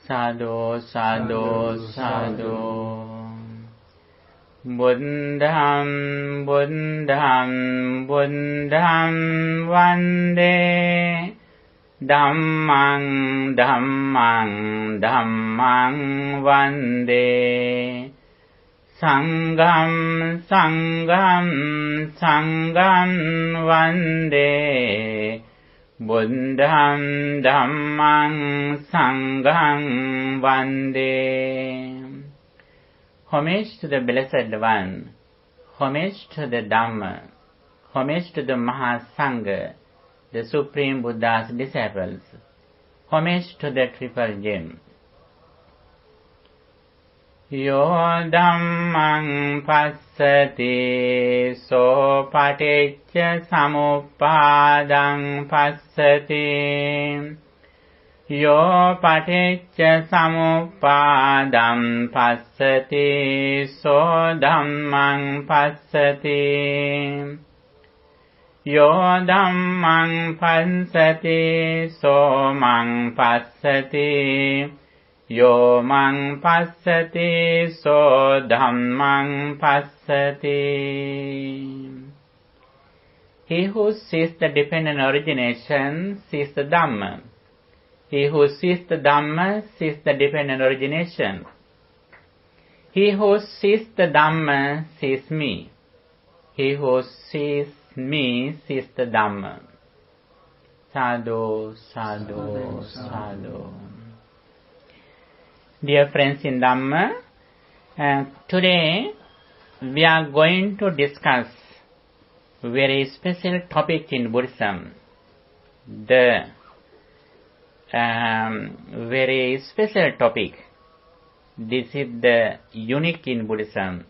Sadhu, sadhu, sadhu. Buddham, buddham, buddham vande. Dhammang, dhammang, dhammang vande. Sangham, sangham, sangham vande. Buddham, dhammang, sangham vande. Homage to the Blessed One, homage to the Dhamma, homage to the Mahasangha, the Supreme Buddha's disciples, homage to the Triple Gem. Yo dhammang passati so paticca samuppadang passati. Yo paticca samuppadam passati so dhammang passati. Yo dhammang passati so mang passati. Yo mang passati so dhammang passati. He who sees the dependent origination sees the Dhamma. He who sees the Dhamma sees the dependent origination. He who sees the Dhamma sees me. He who sees me sees the Dhamma. Sadhu, sadhu, sadhu. Dear friends in Dhamma, today we are going to discuss very special topic in Buddhism. The very special topic. This is the unique in Buddhism,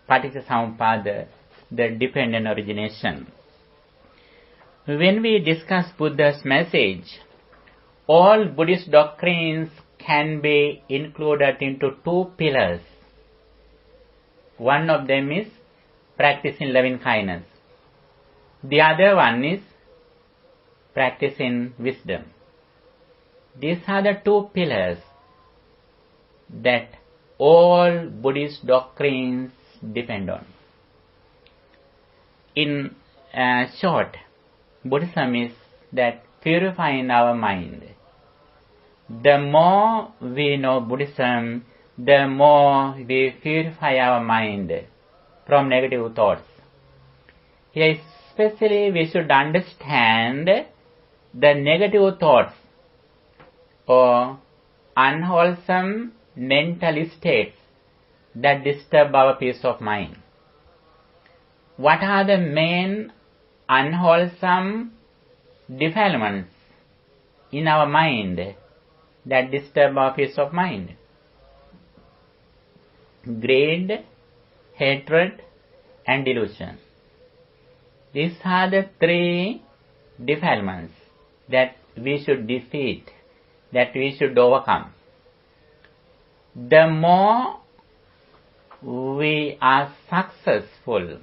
Paticcasamuppada, the dependent origination. When we discuss Buddha's message, all Buddhist doctrines can be included into two pillars. One of them is practicing loving kindness. The other one is practicing wisdom. These are the two pillars that all Buddhist doctrines depend on. In short, Buddhism is that purifying our mind. The more we know Buddhism, the more we purify our mind from negative thoughts. Here especially we should understand the negative thoughts or unwholesome mental states that disturb our peace of mind. What are the main unwholesome defilements in our mind that disturb our peace of mind? Greed, hatred, and delusion. These are the three defilements that we should defeat, that we should overcome. The more we are successful,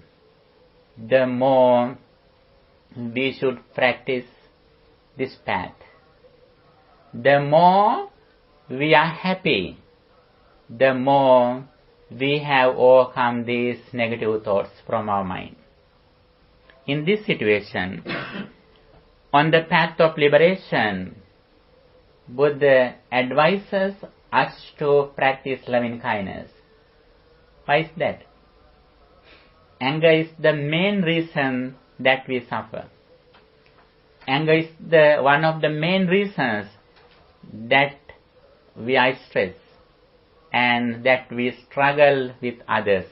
the more we should practice this path. The more we are happy, the more we have overcome these negative thoughts from our mind. In this situation, on the path of liberation, Buddha advises us to practice loving kindness. Why is that? Anger is the main reason that we suffer. Anger is one of the main reasons that we are stressed and that we struggle with others.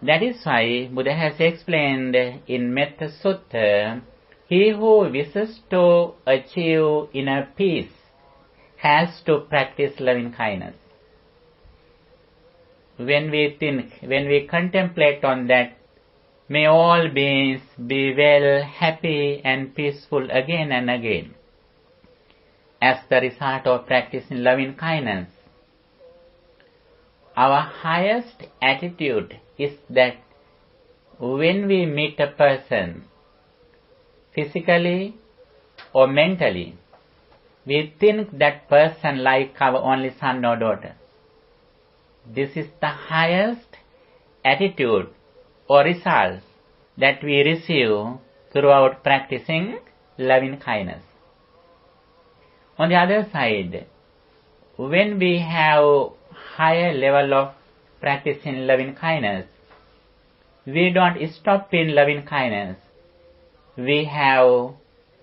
That is why Buddha has explained in Metta Sutta, he who wishes to achieve inner peace has to practice loving kindness. When we think, when we contemplate on that, may all beings be well, happy and peaceful again and again. As the result of practicing loving kindness, our highest attitude is that when we meet a person, physically or mentally, we think that person like our only son or daughter. This is the highest attitude or result that we receive throughout practicing loving kindness. On the other side, when we have higher level of practicing loving kindness, we don't stop in loving kindness. We have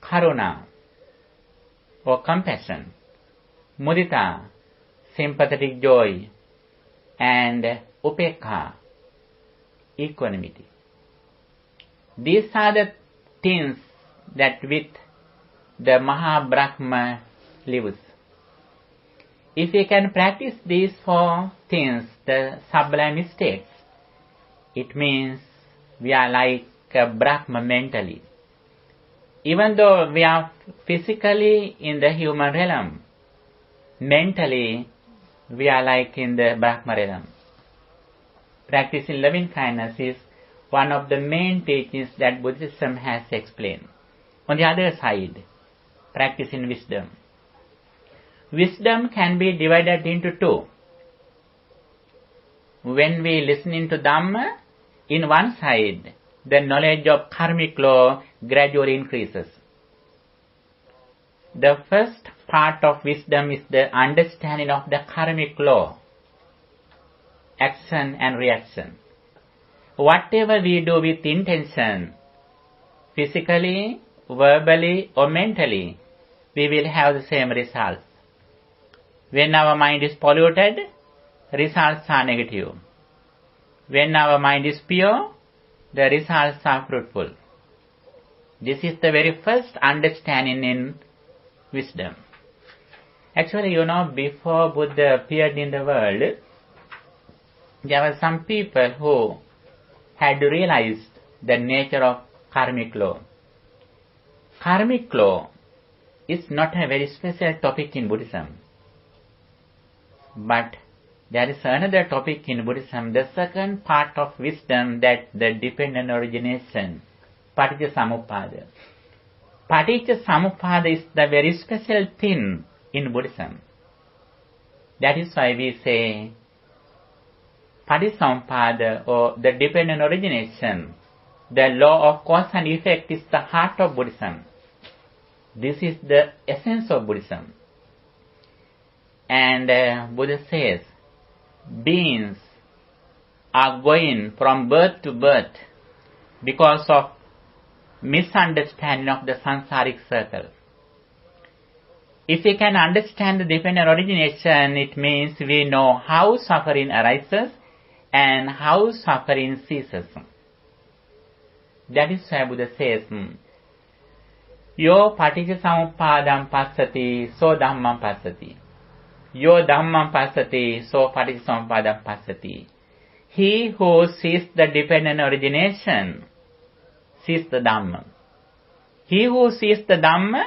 karuna or compassion, mudita, sympathetic joy, and upekha, equanimity. These are the things that with the Mahabrahma lives. If we can practice these four things, the sublime states, it means we are like a Brahma mentally. Even though we are physically in the human realm, mentally we are like in the Brahma realm. Practicing loving kindness is one of the main teachings that Buddhism has explained. On the other side, practicing wisdom. Wisdom can be divided into two. When we listen to Dhamma, in one side, the knowledge of karmic law gradually increases. The first part of wisdom is the understanding of the karmic law, action and reaction. Whatever we do with intention, physically, verbally or mentally, we will have the same results. When our mind is polluted, results are negative. When our mind is pure, the results are fruitful. This is the very first understanding in wisdom. Actually, before Buddha appeared in the world, there were some people who had realized the nature of karmic law. Karmic law is not a very special topic in Buddhism. But there is another topic in Buddhism, the second part of wisdom, that the dependent origination, Paticca Samuppada is the very special thing in Buddhism. That is why we say Paticca or the dependent origination, the law of cause and effect, is the heart of Buddhism. This is the essence of Buddhism. And Buddha says, beings are going from birth to birth because of misunderstanding of the samsaric circle. If we can understand the dependent origination, it means we know how suffering arises and how suffering ceases. That is why Buddha says, Yo paticca samuppadam passati, so dhammam passati. Yo dhammam passati, so paticca samuppadam passati. He who sees the dependent origination sees the Dhamma. He who sees the Dhamma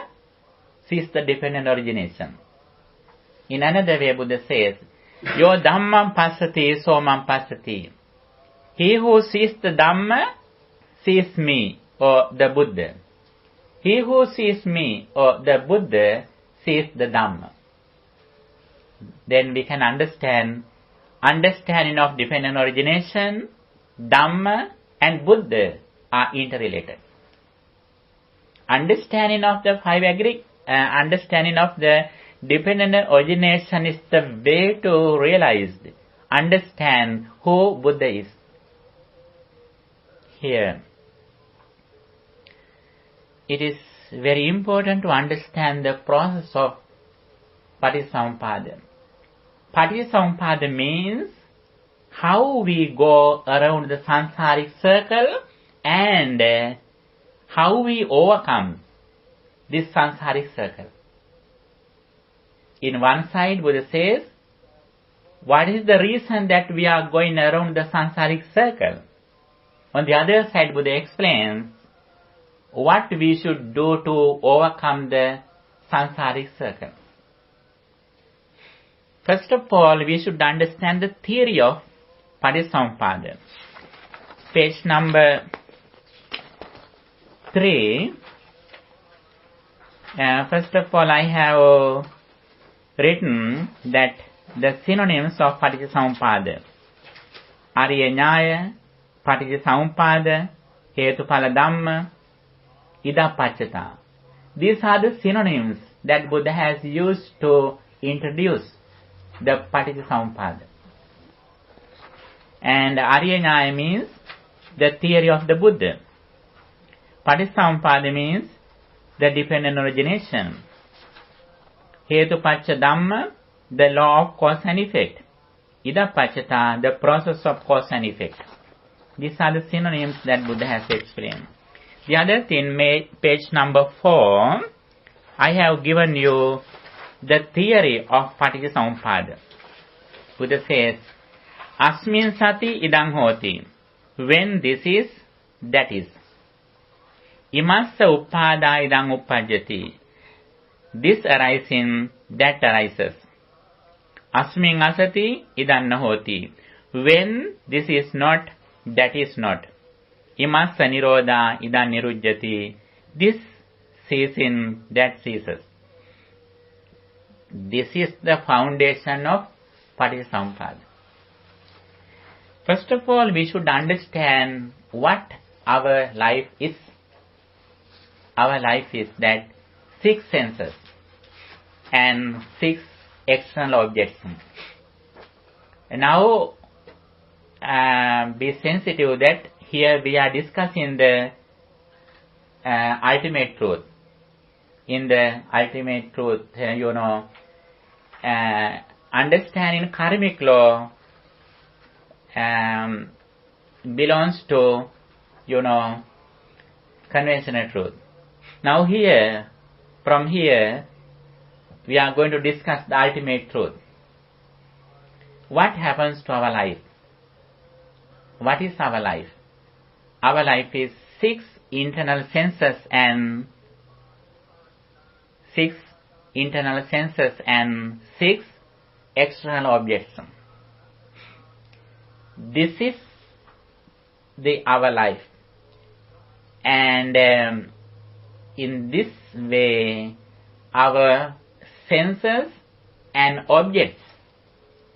sees the dependent origination. In another way, Buddha says, Yo dhammam passati, so mam passati. He who sees the Dhamma sees me, or the Buddha. He who sees me, or the Buddha, sees the Dhamma. Then we can understanding of dependent origination, Dhamma and Buddha are interrelated. Understanding of the understanding of the dependent origination is the way to understand who Buddha is. Here, it is very important to understand the process of Paticca. Paticca means how we go around the samsaric circle and how we overcome this samsaric circle. In one side, Buddha says, what is the reason that we are going around the samsaric circle? On the other side, Buddha explains what we should do to overcome the samsaric circle. First of all, we should understand the theory of Paticca. Page number 3. First of all, I have written that the synonyms of Paticcasamuppada. Ariya Nyaya, Paticcasamuppada, Hetupala Dhamma, Idapaccata. These are the synonyms that Buddha has used to introduce the Paticcasamuppada. And Ariya Nyaya means the theory of the Buddha. Paticcasamuppada means the dependent origination. Hetupacca Dhamma, the law of cause and effect. Idapaccata, the process of cause and effect. These are the synonyms that Buddha has explained. The other thing, page number 4, I have given you the theory of Paticcasamuppada. Buddha says, Asmin sati idang hoti. When this is, that is. Imassa uppada idang uppajjati. This arising, that arises. Asmin asati idang nahoti. When this is not, that is not. Imassa nirodha idang nirujjati. This ceasing, that ceases. This is the foundation of Paticcasamuppada. First of all, we should understand what our life is. Our life is that 6 senses and 6 external objects. Now, be sensitive that here we are discussing the ultimate truth. In the ultimate truth, understanding karmic law belongs to, conventional truth. Now here, from here, we are going to discuss the ultimate truth. What happens to our life? What is our life? Our life is 6 internal senses and 6 external objects. This is our life. And in this way, our senses and objects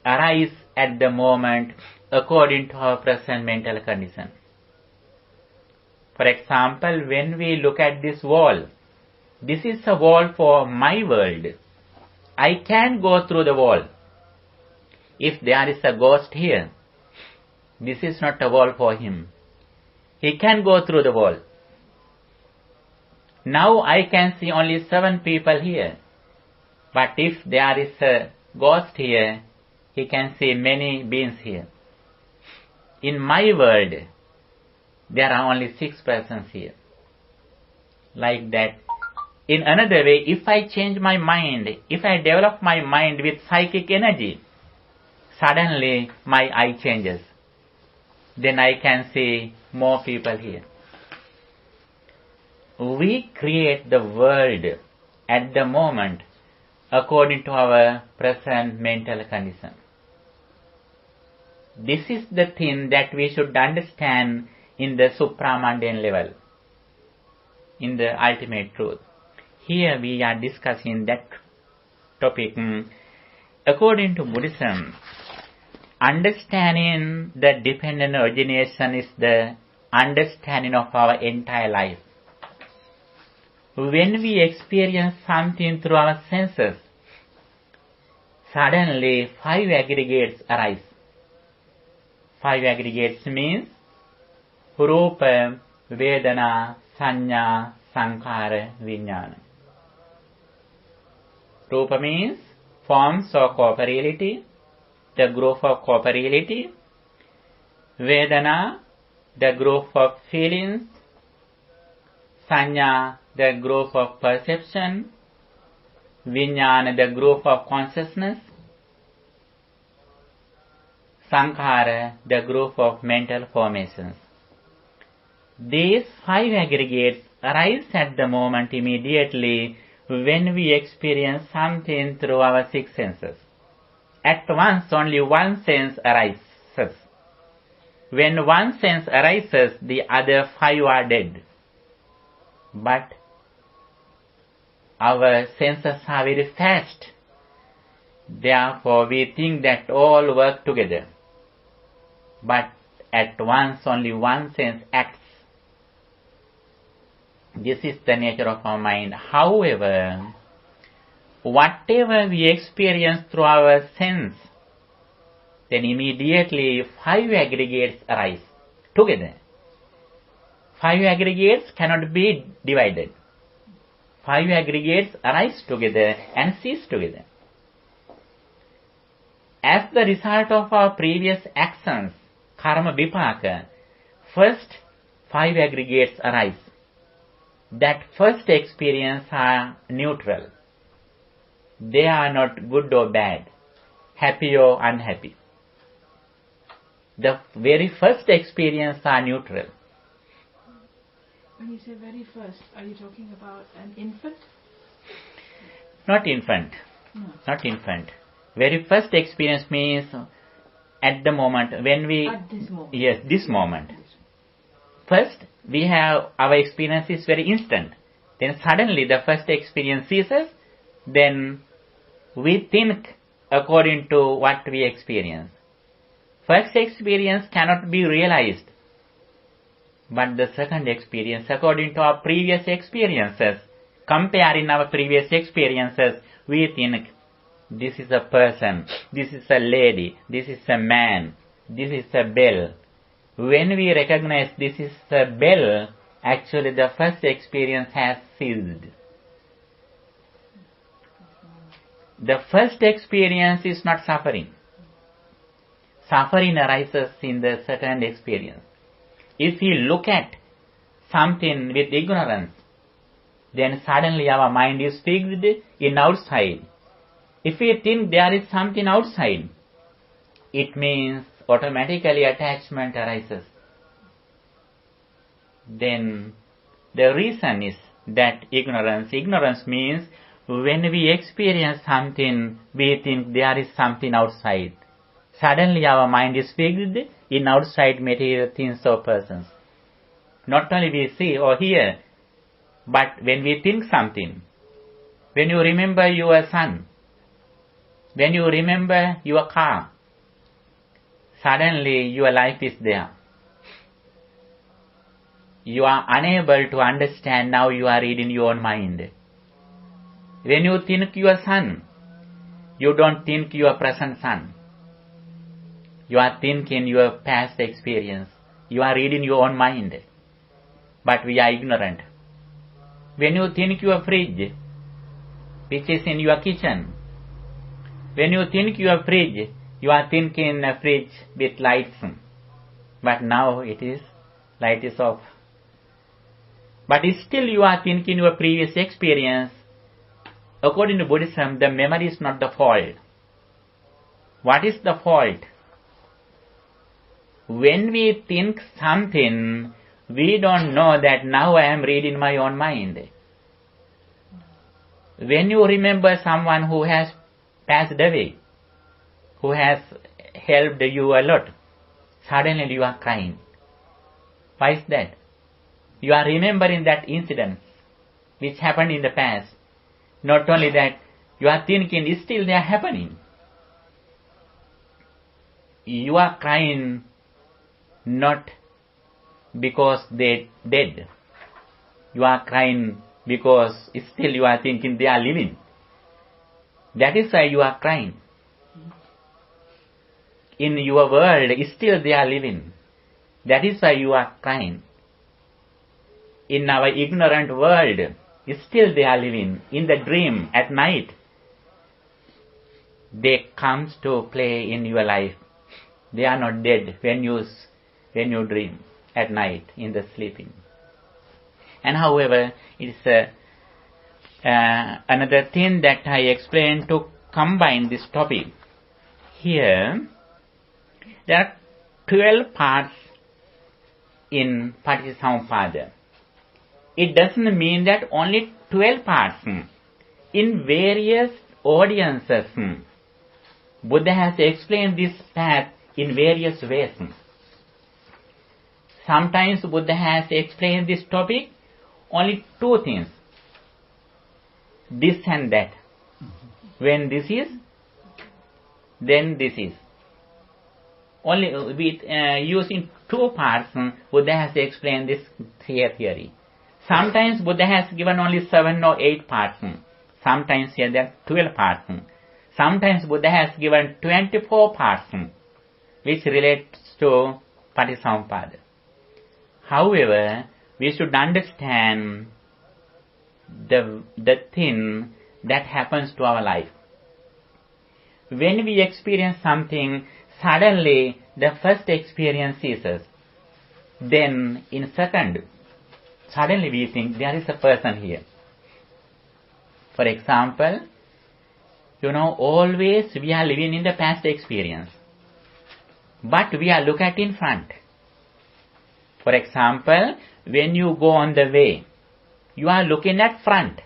arise at the moment according to our present mental condition. For example, when we look at this wall, this is a wall for my world. I can go through the wall. If there is a ghost here, this is not a wall for him. He can go through the wall. Now I can see only 7 people here. But if there is a ghost here, he can see many beings here. In my world, there are only 6 persons here. Like that. In another way, if I change my mind, if I develop my mind with psychic energy, suddenly my eye changes. Then I can see more people here. We create the world at the moment according to our present mental condition. This is the thing that we should understand in the supramundane level, in the ultimate truth. Here we are discussing that topic. According to Buddhism, understanding the dependent origination is the understanding of our entire life. When we experience something through our senses, suddenly 5 aggregates arise. 5 aggregates means Rupa, Vedana, Sanya, Sankhara, Vijnana. Rupa means forms or corporeality, the group of corporeality. Vedana, the group of feelings. Sanya, the group of perception. Vijnana, the group of consciousness. Sankhara, the group of mental formations. These 5 aggregates arise at the moment immediately when we experience something through our 6 senses. At once only one sense arises. When one sense arises, the other 5 are dead. But our senses are very fast. Therefore, we think that all work together. But at once only one sense acts. This is the nature of our mind. However, whatever we experience through our sense, then immediately 5 aggregates arise together. 5 aggregates cannot be divided. 5 aggregates arise together and cease together. As the result of our previous actions, karma vipaka, first 5 aggregates arise. That first experience are neutral. They are not good or bad, happy or unhappy. The very first experience are neutral. When you say very first, are you talking about an infant? Not infant. No. Not infant. Very first experience means at the moment when we... At this moment. Yes, this moment. First, we have our experience is very instant. Then suddenly the first experience ceases. Then we think according to what we experience. First experience cannot be realized. But the second experience, according to our previous experiences, comparing our previous experiences, we think, this is a person, this is a lady, this is a man, this is a bell. When we recognize this is a bell, actually the first experience has ceased. The first experience is not suffering. Suffering arises in the second experience. If we look at something with ignorance, then suddenly our mind is fixed in outside. If we think there is something outside, it means automatically attachment arises. Then the reason is that ignorance. Ignorance means when we experience something, we think there is something outside. Suddenly our mind is fixed in outside material things or persons. Not only we see or hear, but when we think something, when you remember your son, when you remember your car, suddenly your life is there. You are unable to understand, now you are reading your own mind. When you think your son, you don't think your present son. You are thinking your past experience. You are reading your own mind. But we are ignorant. When you think your fridge, which is in your kitchen, when you think your fridge, you are thinking a fridge with lights. But now light is off. But still you are thinking your previous experience. According to Buddhism, the memory is not the fault. What is the fault? When we think something, we don't know that now I am reading my own mind. When you remember someone who has passed away, who has helped you a lot, suddenly you are crying. Why is that? You are remembering that incident which happened in the past. Not only that, you are thinking still they are happening. You are crying not because they dead. You are crying because still you are thinking they are living. That is why you are crying. In your world, still they are living. That is why you are crying. In our ignorant world, still they are living. In the dream, at night, they come to play in your life. They are not dead when you dream at night in the sleeping. And however, it is another thing that I explained to combine this topic. Here, there are 12 parts in Paticcasamuppada. It doesn't mean that only 12 parts. In various audiences, Buddha has explained this path in various ways. Sometimes Buddha has explained this topic only 2 things. this and that. When this is, then this is. Only with using two parts, Buddha has explained this theory. Sometimes Buddha has given only 7 or 8 parts. Sometimes here there are 12 parts. Sometimes Buddha has given 24 parts, which relates to Patisampada. However, we should understand the thing that happens to our life. When we experience something, suddenly the first experience ceases. Then in second, suddenly we think there is a person here. For example, always we are living in the past experience. But we are looking at in front. For example, when you go on the way, you are looking at front.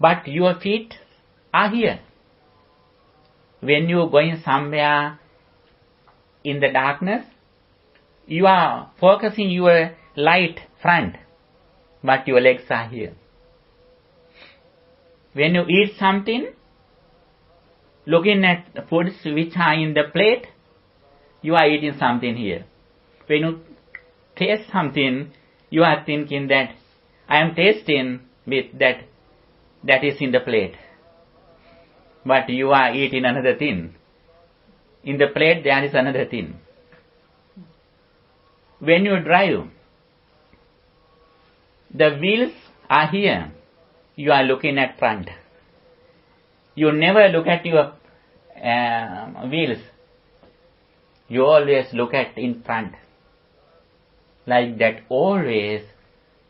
But your feet are here. When you are going somewhere in the darkness, you are focusing your light front, but your legs are here. When you eat something, looking at foods which are in the plate, you are eating something here. When you taste something, you are thinking that I am tasting with that is in the plate. But you are eating another thing. In the plate there is another thing. When you drive, the wheels are here. You are looking at front. You never look at your wheels. You always look at in front. Like that, always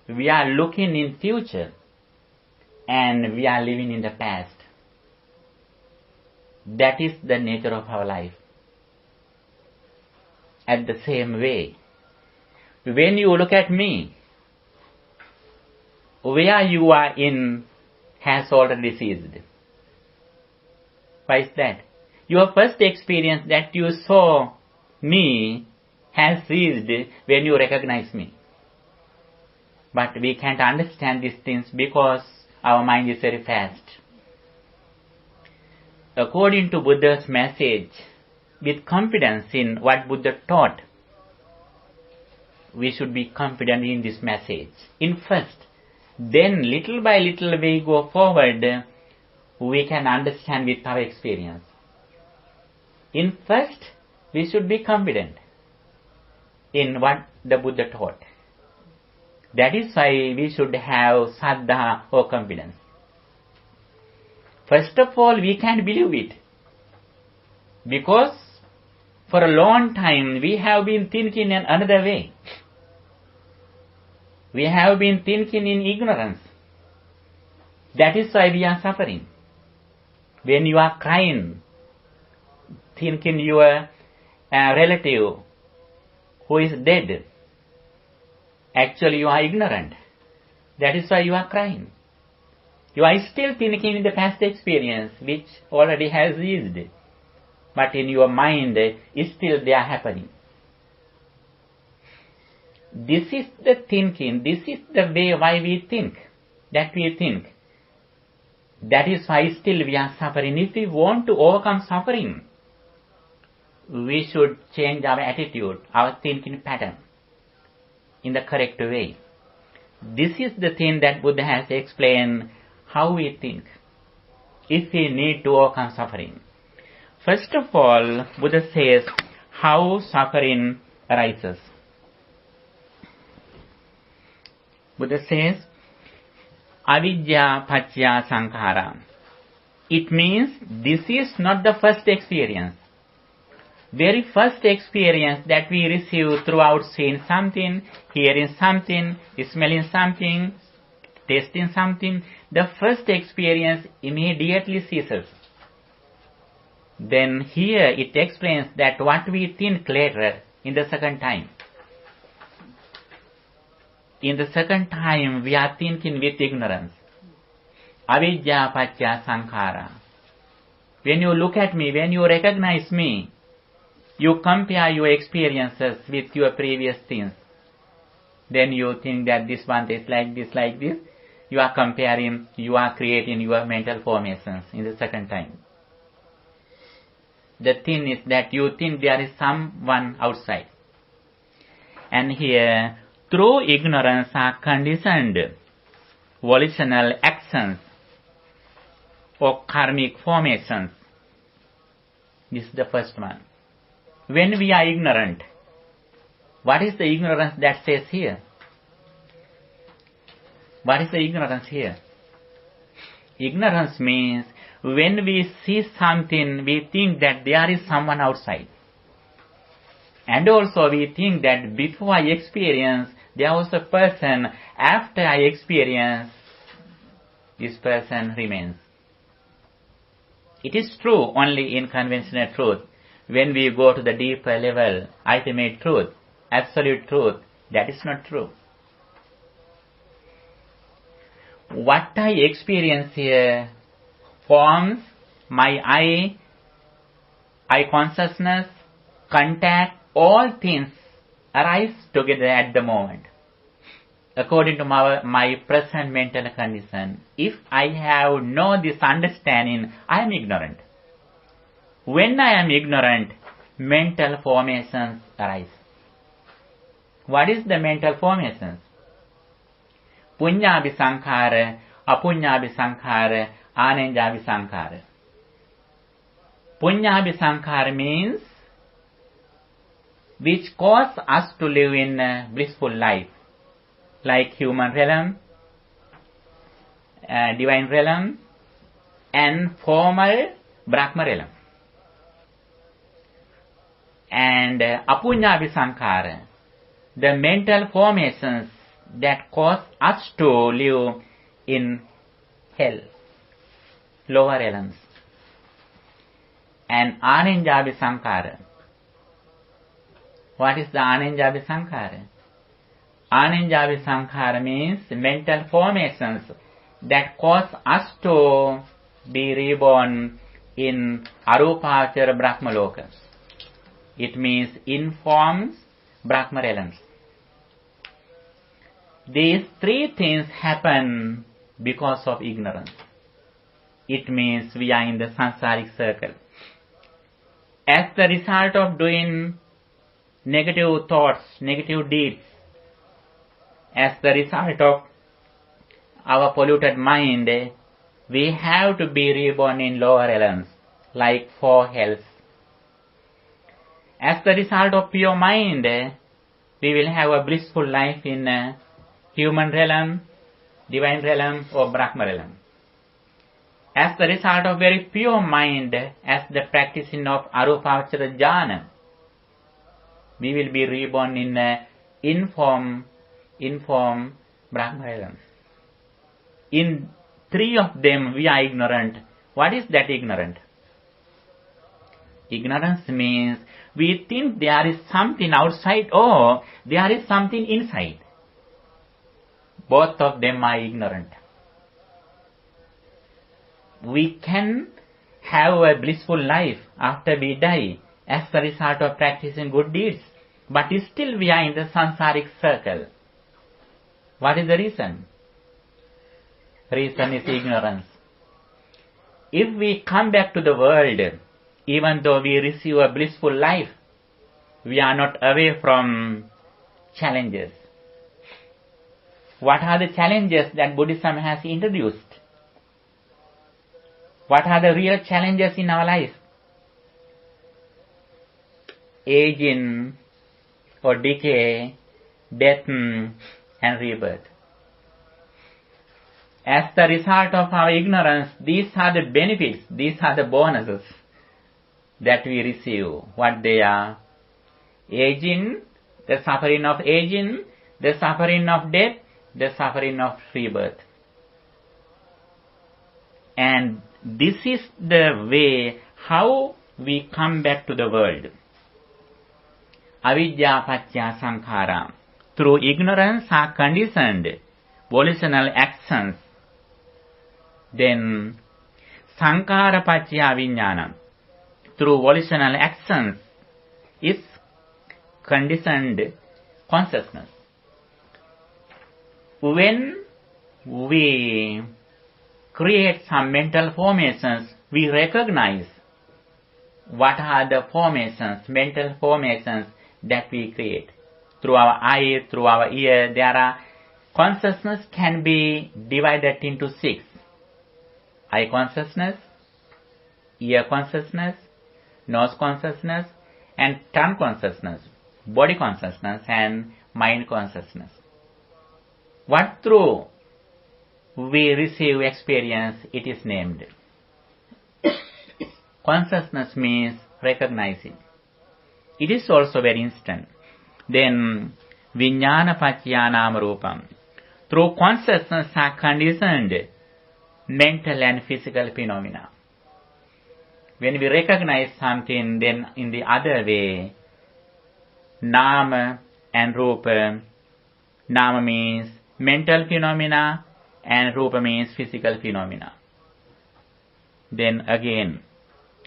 we are looking in future and we are living in the past. That is the nature of our life. At the same way, when you look at me, where you are in has already ceased. Why is that? Your first experience that you saw me has ceased when you recognize me. But we can't understand these things because our mind is very fast. According to Buddha's message, with confidence in what Buddha taught, we should be confident in this message. In first, then little by little we go forward, we can understand with our experience. In first, we should be confident in what the Buddha taught. That is why we should have saddha or confidence. First of all, we can't believe it. Because for a long time we have been thinking in another way. We have been thinking in ignorance. That is why we are suffering. When you are crying, thinking your relative who is dead, actually you are ignorant. That is why you are crying. You are still thinking in the past experience which already has ceased. But in your mind, still they are happening. This is the thinking, this is the way why we think, that we think. That is why still we are suffering. If we want to overcome suffering, we should change our attitude, our thinking pattern in the correct way. This is the thing that Buddha has explained how we think if we need to overcome suffering. First of all, Buddha says how suffering arises. Buddha says, avidya paccaya sankhara. It means this is not the first experience. Very first experience that we receive throughout seeing something, hearing something, smelling something, tasting something, the first experience immediately ceases. Then here it explains that what we think later in the second time. In the second time we are thinking with ignorance. Avidya paccaya sankhara. When you look at me, when you recognize me, you compare your experiences with your previous things. Then you think that this one is like this, you are comparing, you are creating your mental formations in the second time. The thing is that you think there is someone outside. And here, through ignorance are conditioned volitional actions or karmic formations. This is the first one. When we are ignorant, what is the ignorance that says here? What is the ignorance here? Ignorance means when we see something, we think that there is someone outside. And also we think that before I experience, there was a person. After I experience, this person remains. It is true only in conventional truth. When we go to the deeper level, ultimate truth, absolute truth, that is not true. What I experience here forms my eye consciousness, contact, all things arise together at the moment. According to my present mental condition, if I have no this understanding, I am ignorant. When I am ignorant, mental formations arise. What is the mental formations? Punyabhi sankhara, apunyabhi sankhara, anenjabhi sankhara. Punyabhi sankhara means which cause us to live in a blissful life, like human realm, divine realm, and formal Brahma realm. And apunyabhi sankhara, the mental formations that cause us to live in hell, lower realms. And anenjabhi sankhara. What is the anenjabhi sankhara? Anenjabhi sankhara means mental formations that cause us to be reborn in arupachara brahmalokas. It means informs Brahma realms. These three things happen because of ignorance. It means we are in the samsaric circle. As the result of doing negative thoughts, negative deeds, as the result of our polluted mind, we have to be reborn in lower realms, like four hells. As the result of pure mind, we will have a blissful life in human realm, divine realm, or Brahma realm. As the result of very pure mind, as the practicing of arupavachara jhana, we will be reborn in inform Brahma realm. In three of them we are ignorant. What is that ignorant? Ignorance means we think there is something outside or there is something inside. Both of them are ignorant. We can have a blissful life after we die as the result of practicing good deeds, but still we are in the samsaric circle. What is the reason? Reason is ignorance. If we come back to the world, even though we receive a blissful life, we are not away from challenges. What are the challenges that Buddhism has introduced? What are the real challenges in our life? Aging or decay, death and rebirth. As the result of our ignorance, these are the benefits, these are the bonuses that we receive. What they are? Aging, the suffering of aging, the suffering of death, the suffering of rebirth. And this is the way how we come back to the world. Avidya paccaya sankhara. Through ignorance are conditioned volitional actions. Then sankhara paccaya vijnana. Through volitional actions is conditioned consciousness. When we create some mental formations, we recognize what are the formations, mental formations that we create. Through our eye, through our ear, consciousness can be divided into 6. Eye consciousness, ear consciousness, nose consciousness, and tongue consciousness, body consciousness, and mind consciousness. What through we receive experience, it is named. Consciousness means recognizing. It is also very instant. Then, vijnana paccaya nama rupam. Through consciousness are conditioned mental and physical phenomena. When we recognize something, then in the other way, nama and rupa. Nama means mental phenomena and rupa means physical phenomena. Then again,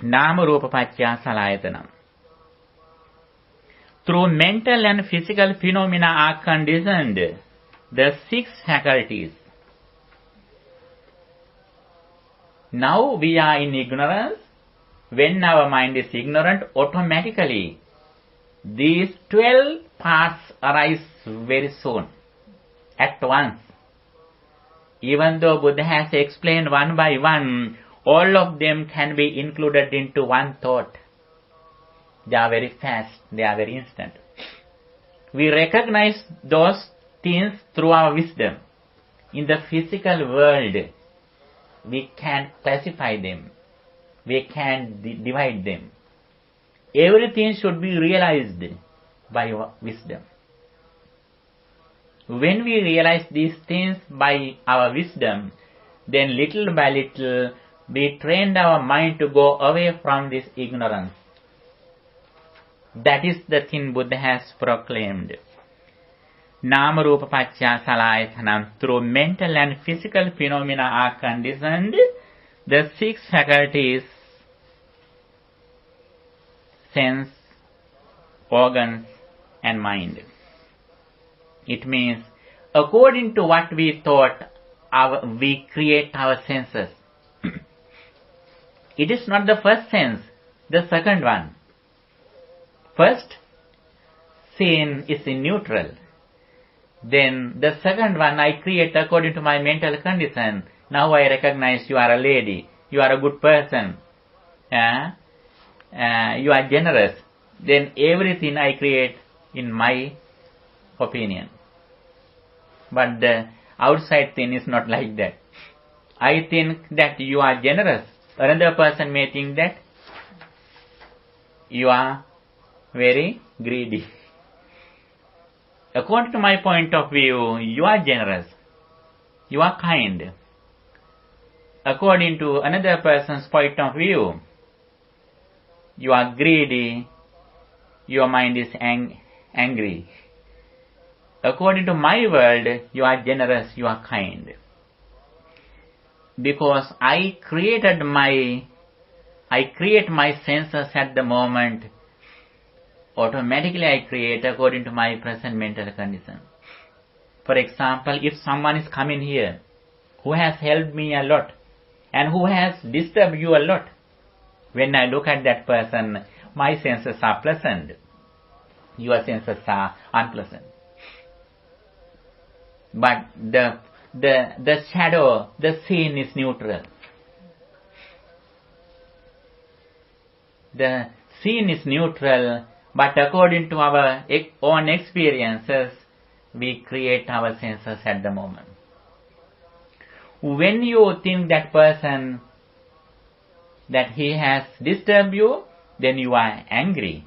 nama rupa paccaya salayatanam. Through mental and physical phenomena are conditioned the 6 faculties. Now we are in ignorance. When our mind is ignorant, automatically these 12 parts arise very soon, at once. Even though Buddha has explained one by one, all of them can be included into one thought. They are very fast, they are very instant. We recognize those things through our wisdom. In the physical world, we can classify them. We can divide them. Everything should be realized by wisdom. When we realize these things by our wisdom, then little by little we train our mind to go away from this ignorance. That is the thing Buddha has proclaimed. Nama rupa paccaya salayatanam. Through mental and physical phenomena are conditioned the 6 faculties, sense, organs, and mind. It means, according to what we thought, we create our senses. It is not the first sense, the second one. First, sin is in neutral. Then the second one I create according to my mental condition. Now I recognize you are a lady, you are a good person, you are generous. Then everything I create in my opinion. But the outside thing is not like that. I think that you are generous. Another person may think that you are very greedy. According to my point of view, you are generous. You are kind. According to another person's point of view, you are greedy. Your mind is angry. According to my world, you are generous, you are kind. Because I create my senses at the moment. Automatically I create according to my present mental condition. For example, if someone is coming here who has helped me a lot and who has disturbed you a lot, when I look at that person, my senses are pleasant. Your senses are unpleasant. But the shadow, the scene is neutral. The scene is neutral, but according to our own experiences, we create our senses at the moment. When you think that person, that he has disturbed you, then you are angry.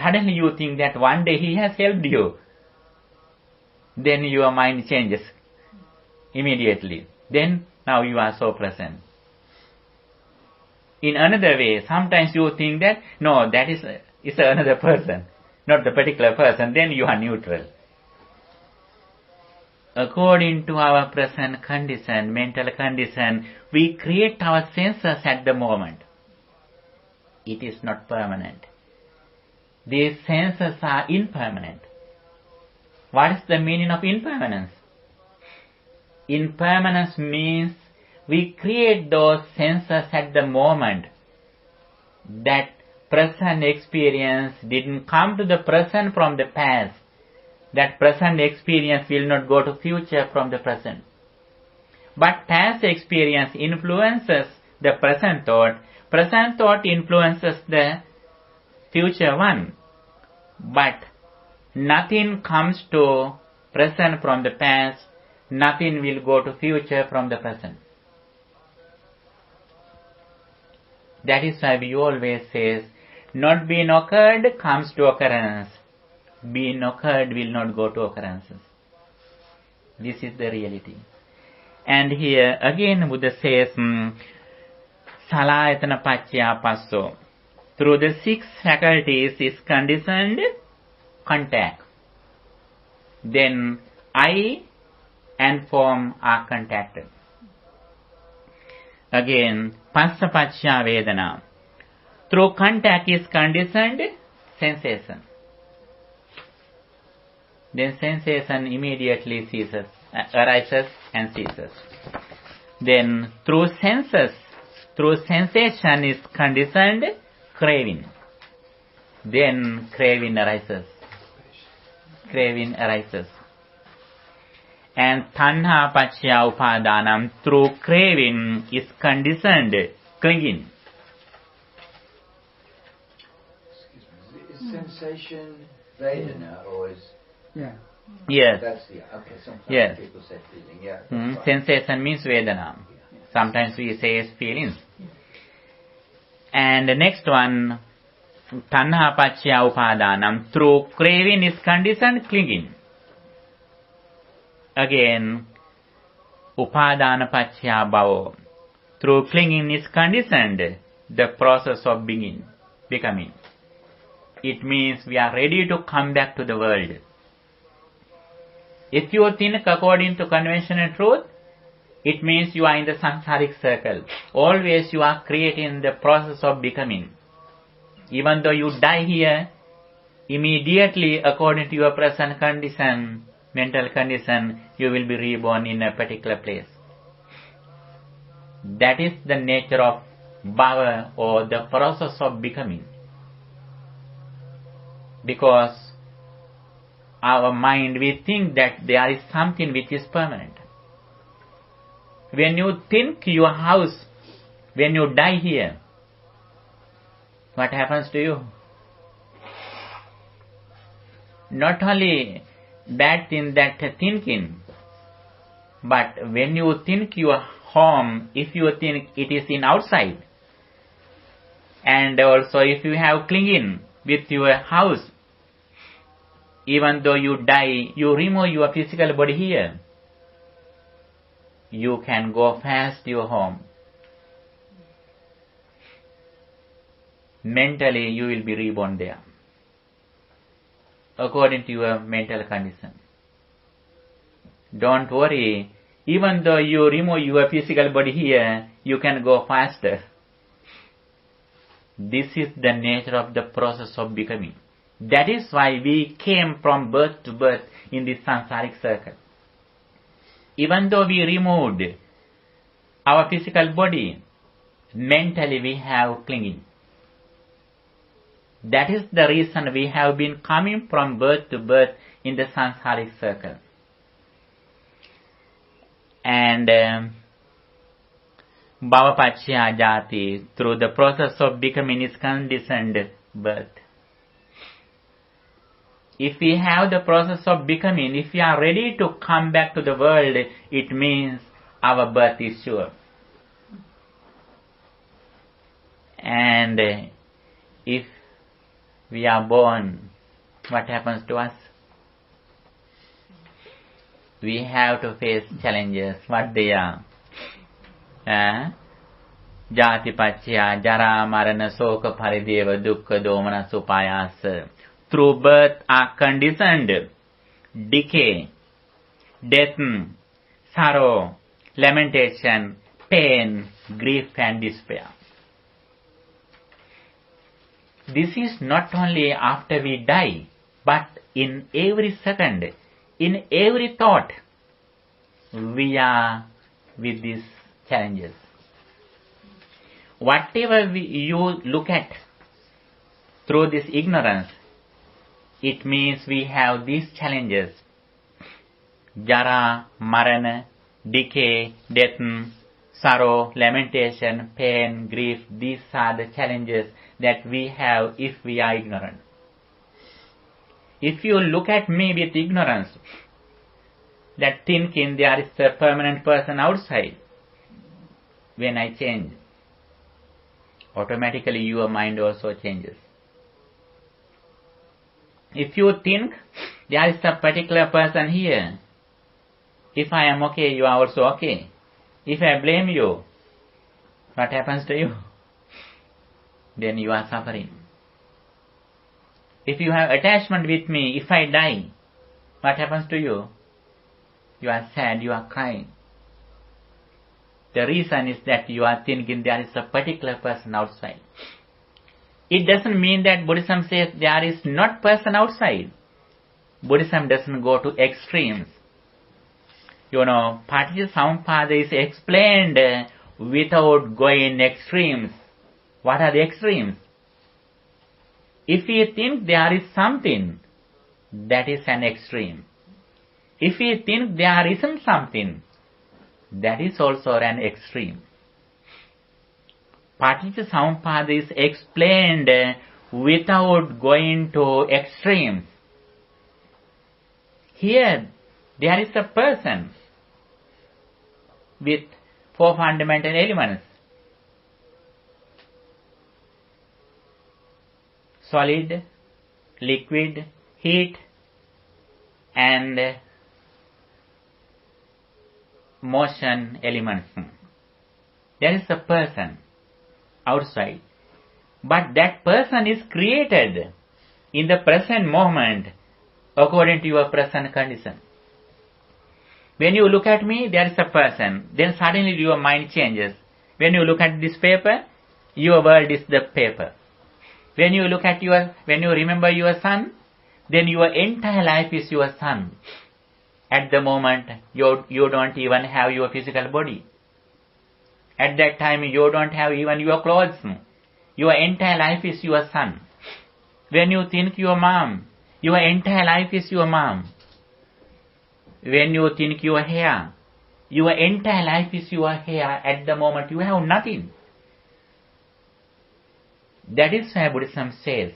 Suddenly you think that one day he has helped you. Then your mind changes immediately. Then now you are so pleasant. In another way, sometimes you think that, no, that is another person, not the particular person. Then you are neutral. According to our present condition, mental condition, we create our senses at the moment. It is not permanent. These senses are impermanent. What is the meaning of impermanence? Impermanence means we create those senses at the moment. That present experience didn't come to the present from the past. That present experience will not go to future from the present. But past experience influences the present thought influences the future one. But nothing comes to present from the past, nothing will go to future from the present. That is why we always say, not being occurred comes to occurrence. Being occurred will not go to occurrences. This is the reality. And here again Buddha says, Salayatana Paccaya Passo. Through the 6 faculties is conditioned contact. Then I and form are contacted. Again, Passa Paccaya Vedana. Through contact is conditioned sensation. Then sensation immediately ceases, arises and ceases. Then through senses, through sensation is conditioned craving. Then craving arises. Craving arises. And tanha paccaya upadanam, through craving is conditioned clinging. Is sensation Vedana or is... Yeah. Yes. That's the... Okay, sometimes Yes. people say feeling, yeah. Right. Sensation means Vedana. Sometimes we say as feelings. And the next one, tanha paccaya upadanam, through craving is conditioned clinging. Again, upadana paccaya bhava. Through clinging is conditioned the process of becoming. It means we are ready to come back to the world. If you think according to conventional truth, it means you are in the samsaric circle. Always you are creating the process of becoming. Even though you die here, immediately according to your present condition, mental condition, you will be reborn in a particular place. That is the nature of bhava or the process of becoming. Because our mind, we think that there is something which is permanent. When you think your house, when you die here, what happens to you? Not only bad thing that thinking, but when you think your home, if you think it is in outside, and also if you have clinging with your house, even though you die, you remove your physical body here, you can go fast to your home. Mentally, you will be reborn there, according to your mental condition. Don't worry, even though you remove your physical body here, you can go faster. This is the nature of the process of becoming. That is why we came from birth to birth in this samsaric circle. Even though we removed our physical body, mentally we have clinging. That is the reason we have been coming from birth to birth in the samsaric circle. And bhava paccaya jati, through the process of becoming is conditioned birth. If we have the process of becoming, if we are ready to come back to the world, it means our birth is sure. And if we are born, what happens to us? We have to face challenges. What they are? Jati paccaya jara marana soka parideva dukkha domana supayasa. Through birth are conditioned decay, death, sorrow, lamentation, pain, grief and despair. This is not only after we die, but in every second, in every thought. we are with these challenges. Whatever you look at through this ignorance, it means we have these challenges. Jara, Marana, decay, death, sorrow, lamentation, pain, grief. These are the challenges that we have if we are ignorant. If you look at me with ignorance, that thinking there is a permanent person outside, when I change, automatically your mind also changes. If you think there is a particular person here, if I am okay, you are also okay. If I blame you, what happens to you? Then you are suffering. If you have attachment with me, if I die, what happens to you? You are sad, you are crying. The reason is that you are thinking there is a particular person outside. It doesn't mean that Buddhism says there is not person outside. Buddhism doesn't go to extremes. Paticca is explained without going extremes. What are the extremes? If we think there is something, that is an extreme. If we think there isn't something, that is also an extreme. Paticca is explained without going to extremes. Here, there is a person with 4 fundamental elements. Solid, liquid, heat, and motion elements. There is a person outside. But that person is created in the present moment according to your present condition. When you look at me, there is a person. Then suddenly your mind changes. When you look at this paper, your world is the paper. When you remember your son, then your entire life is your son. At the moment, you don't even have your physical body. At that time, you don't have even your clothes. Your entire life is your son. When you think your mom, your entire life is your mom. When you think your hair, your entire life is your hair. At the moment, you have nothing. That is why Buddhism says,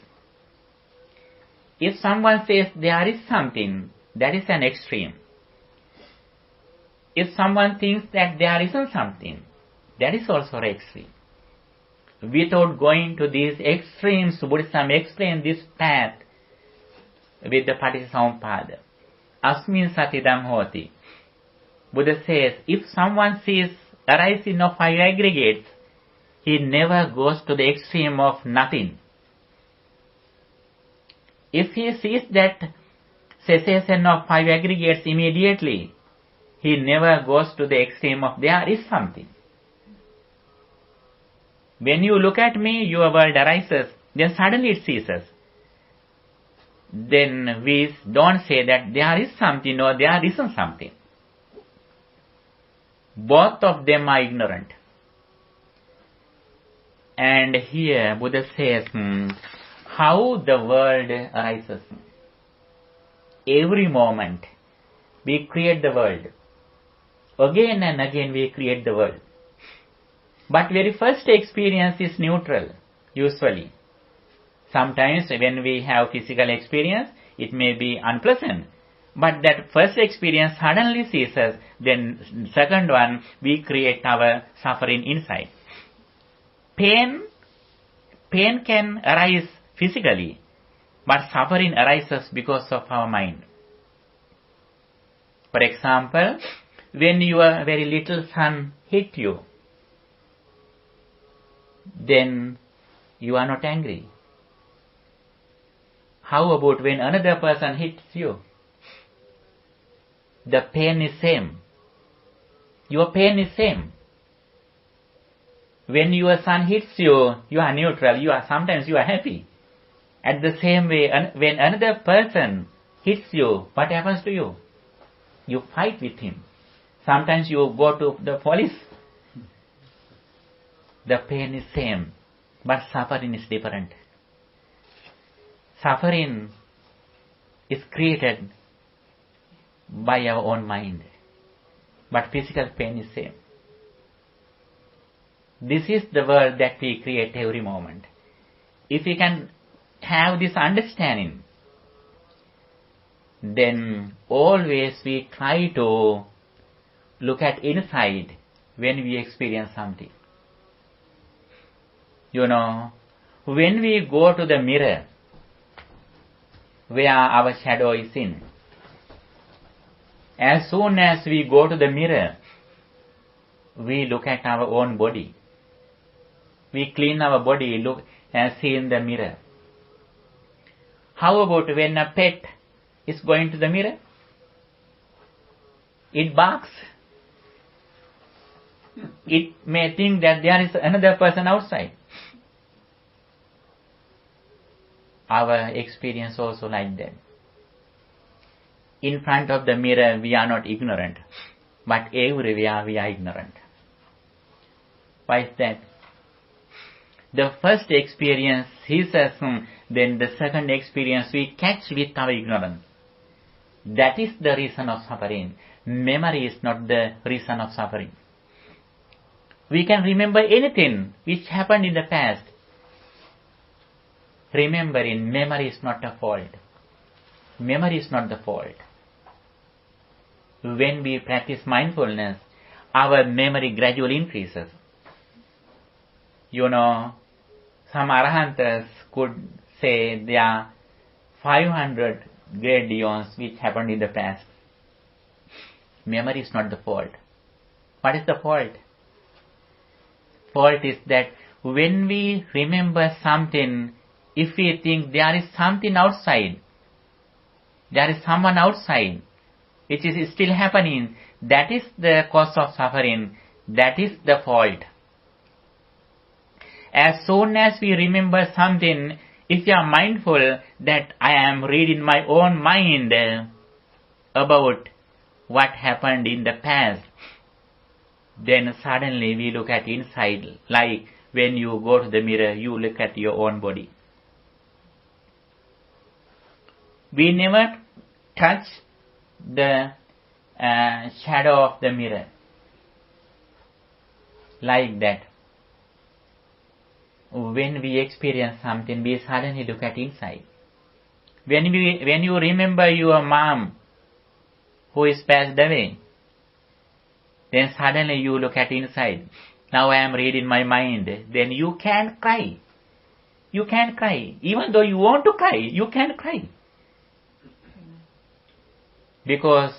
if someone says there is something, that is an extreme. If someone thinks that there isn't something, that is also an extreme. Without going to these extremes, Buddhism explains this path with the Paticca. Asmin satidam hoti. Buddha says, if someone sees arising of 5 aggregates, he never goes to the extreme of nothing. If he sees that cessation of 5 aggregates immediately, he never goes to the extreme of there is something. When you look at me, your world arises, then suddenly it ceases. Then we don't say that there is something or there isn't something. Both of them are ignorant. And here Buddha says how the world arises. Every moment we create the world. Again and again we create the world. But very first experience is neutral, usually. Sometimes when we have physical experience, it may be unpleasant. But that first experience suddenly ceases, then second one, we create our suffering inside. Pain can arise physically, but suffering arises because of our mind. For example, when your very little son hit you, then you are not angry. How about when another person hits you? The pain is same. Your pain is same. When your son hits you, you are neutral. Sometimes you are happy. At the same way, when another person hits you, what happens to you? You fight with him. Sometimes you go to the police. The pain is same, but suffering is different. Suffering is created by our own mind, but physical pain is same. This is the world that we create every moment. If we can have this understanding, then always we try to look at inside when we experience something. You know, when we go to the mirror, where our shadow is in, as soon as we go to the mirror, we look at our own body. We clean our body, look and see in the mirror. How about when a pet is going to the mirror? It barks. It may think that there is another person outside. Our experience also like that. In front of the mirror, we are not ignorant, but everywhere we are ignorant. Why is that? The first experience is assumed, then the second experience we catch with our ignorance. That is the reason of suffering. Memory is not the reason of suffering. We can remember anything which happened in the past. Remembering, memory is not a fault. Memory is not the fault. When we practice mindfulness, our memory gradually increases. You know, some Arahants could say there are 500 great eons which happened in the past. Memory is not the fault. What is the fault? Fault is that when we remember something, if we think there is something outside, there is someone outside, which is still happening, that is the cause of suffering, that is the fault. As soon as we remember something, if you are mindful that I am reading my own mind about what happened in the past, then suddenly we look at inside, like when you go to the mirror, you look at your own body. We never touch the shadow of the mirror like that. When we experience something, we suddenly look at inside. When you remember your mom who is passed away, then suddenly you look at inside. Now I am reading my mind. Then you can't cry. You can't cry. Even though you want to cry, you can't cry. Because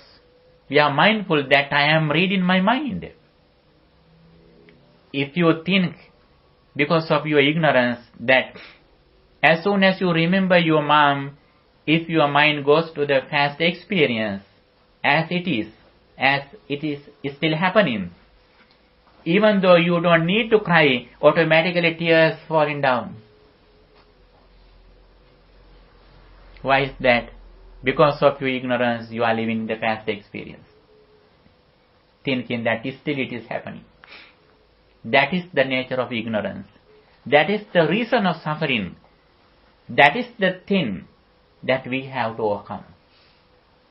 we are mindful that I am reading my mind. If you think, because of your ignorance, that as soon as you remember your mom, if your mind goes to the past experience, as it is still happening, even though you don't need to cry, automatically tears falling down. Why is that? Because of your ignorance, you are living the past experience, thinking that still it is happening. That is the nature of ignorance. That is the reason of suffering. That is the thing that we have to overcome.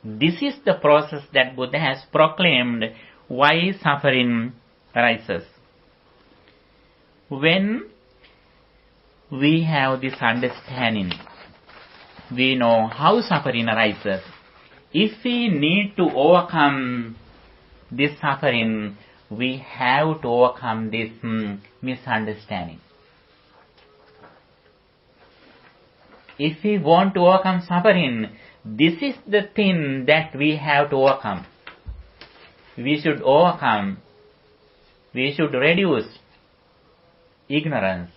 This is the process that Buddha has proclaimed why suffering arises. When we have this understanding, we know how suffering arises. If we need to overcome this suffering, we have to overcome this misunderstanding. If we want to overcome suffering, this is the thing that we have to overcome. We should overcome, we should reduce ignorance.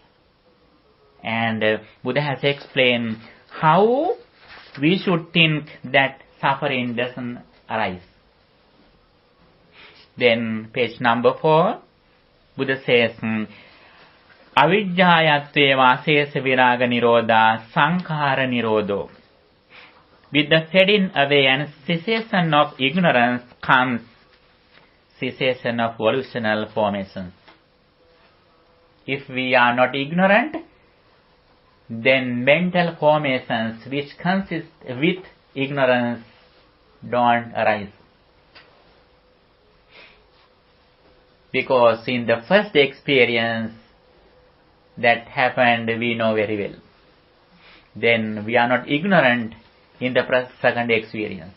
And Buddha has explained how we should think that suffering doesn't arise. Then page number 4, Buddha says, Avijjāyatve vāsesa viraga nirodha sankhara nirodho. With the fading away and cessation of ignorance comes cessation of volitional formations. If we are not ignorant, then mental formations which consist with ignorance don't arise. Because in the first experience that happened, we know very well. Then we are not ignorant in the second experience.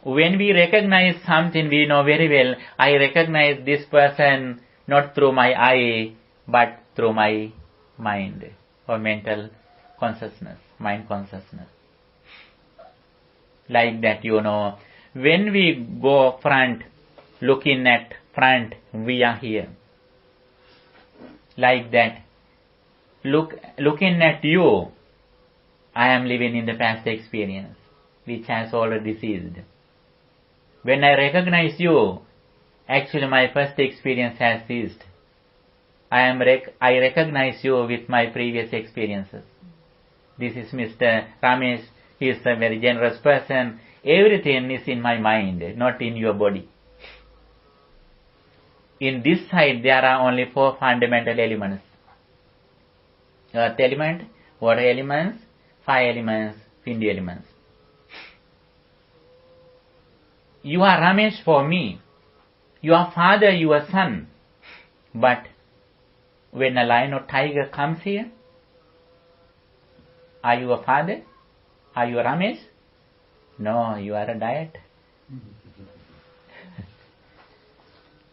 When we recognize something, we know very well, I recognize this person not through my eye, but through my mind or mental consciousness, mind consciousness. Like that, when we go front, looking at front, we are here. Like that, looking at you, I am living in the past experience, which has already ceased. When I recognize you, actually my first experience has ceased. I recognize you with my previous experiences. This is Mr. Ramesh. He is a very generous person. Everything is in my mind, not in your body. In this side, there are only 4 fundamental elements. Earth element, water elements, fire elements, wind elements. You are Ramesh for me. Your father, your son. But when a lion or tiger comes here, are you a father? Are you a Ramesh? No, you are a diet.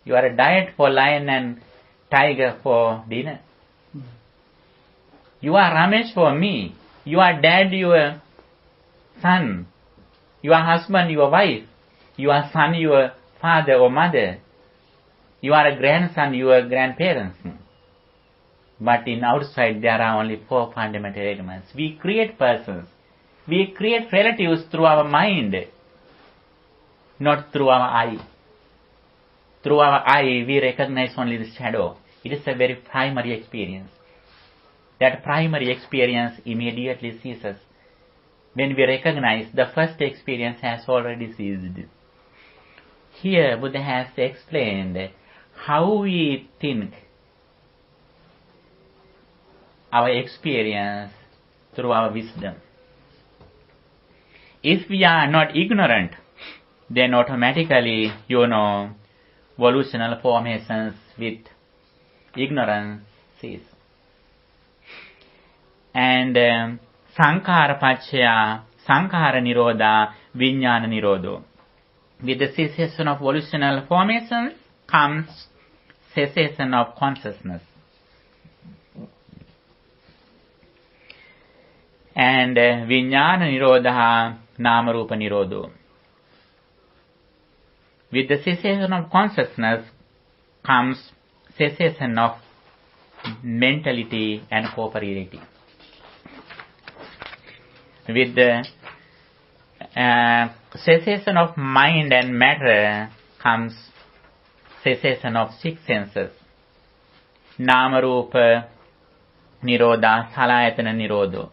You are a diet for lion and tiger for dinner. You are Ramesh for me. You are dad, your son. You are husband, your wife. You are son, your father or mother. You are a grandson, your grandparents. But in outside there are only 4 fundamental elements. We create persons. We create relatives through our mind, not through our eye. Through our eye, we recognize only the shadow. It is a very primary experience. That primary experience immediately ceases. When we recognize the first experience has already ceased. Here, Buddha has explained how we think our experience through our wisdom. If we are not ignorant, then automatically, volitional formations with ignorance cease. And sankhara pacchaya, sankhara nirodha, vijnana nirodho. With the cessation of volitional formations comes cessation of consciousness. And vijnana nirodha, nama rupa nirodho. With the cessation of consciousness comes cessation of mentality and corporeality. With the cessation of mind and matter comes cessation of 6 senses. Nama rupa nirodha, salayatana nirodho.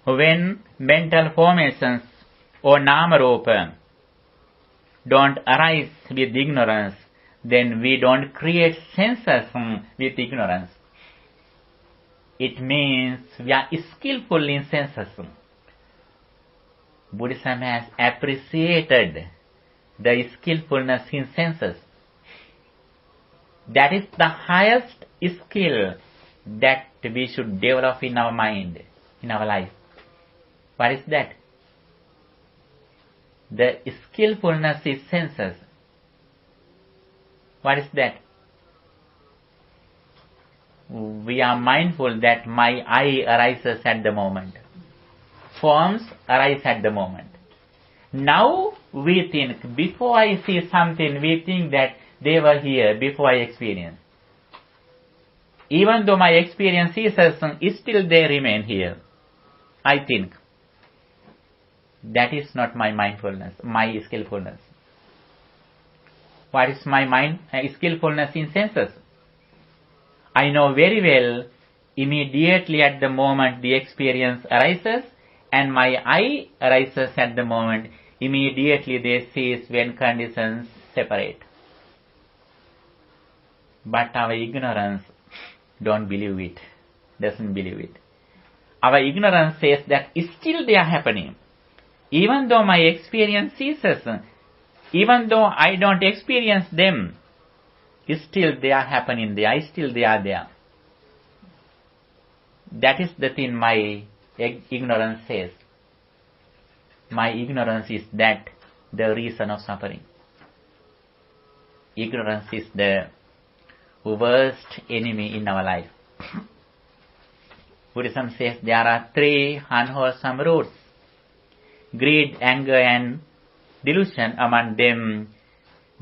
When mental formations or nama rupa don't arise with ignorance, then we don't create senses with ignorance. It means we are skillful in senses. Buddhism has appreciated the skillfulness in senses. That is the highest skill that we should develop in our mind, in our life. What is that? The skillfulness is senses. What is that? We are mindful that my eye arises at the moment. Forms arise at the moment. Now we think, before I see something, we think that they were here before I experience. Even though my experience ceases, still they remain here. I think. That is not my mindfulness, my skillfulness. What is my skillfulness in senses? I know very well, immediately at the moment the experience arises and my eye arises at the moment, immediately they cease when conditions separate. But our ignorance doesn't believe it. Our ignorance says that still they are happening. Even though my experience ceases, even though I don't experience them, still they are happening there, still they are there. That is the thing my ignorance says. My ignorance is that the reason of suffering. Ignorance is the worst enemy in our life. Buddhism says there are 3 unwholesome roots: greed, anger and delusion. Among them,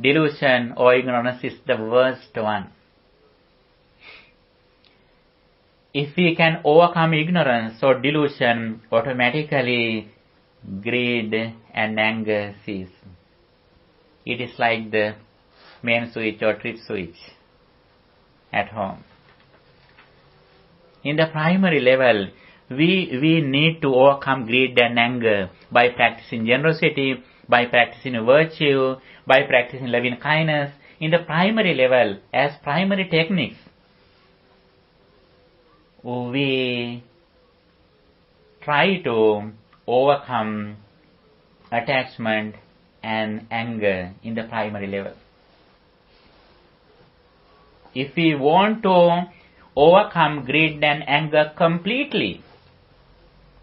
delusion or ignorance is the worst one. If we can overcome ignorance or delusion, automatically greed and anger cease. It is like the main switch or trip switch at home. In the primary level, we need to overcome greed and anger by practicing generosity, by practicing virtue, by practicing loving kindness. In the primary level, as primary techniques, we try to overcome attachment and anger in the primary level. If we want to overcome greed and anger completely,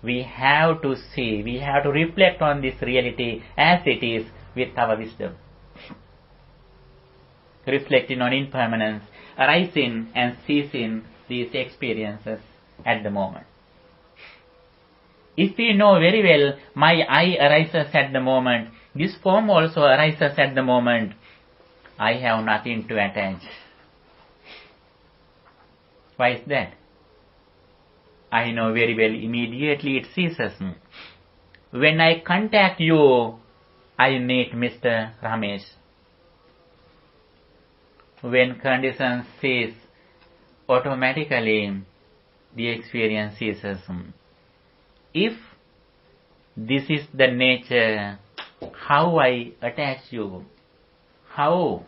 we have to see, we have to reflect on this reality as it is with our wisdom. Reflecting on impermanence, arising and ceasing these experiences at the moment. If we know very well, my I arises at the moment, this form also arises at the moment, I have nothing to attach. Why is that? I know very well, immediately it ceases. When I contact you, I meet Mr. Ramesh. When conditions cease, automatically the experience ceases. If this is the nature, how I attach you, how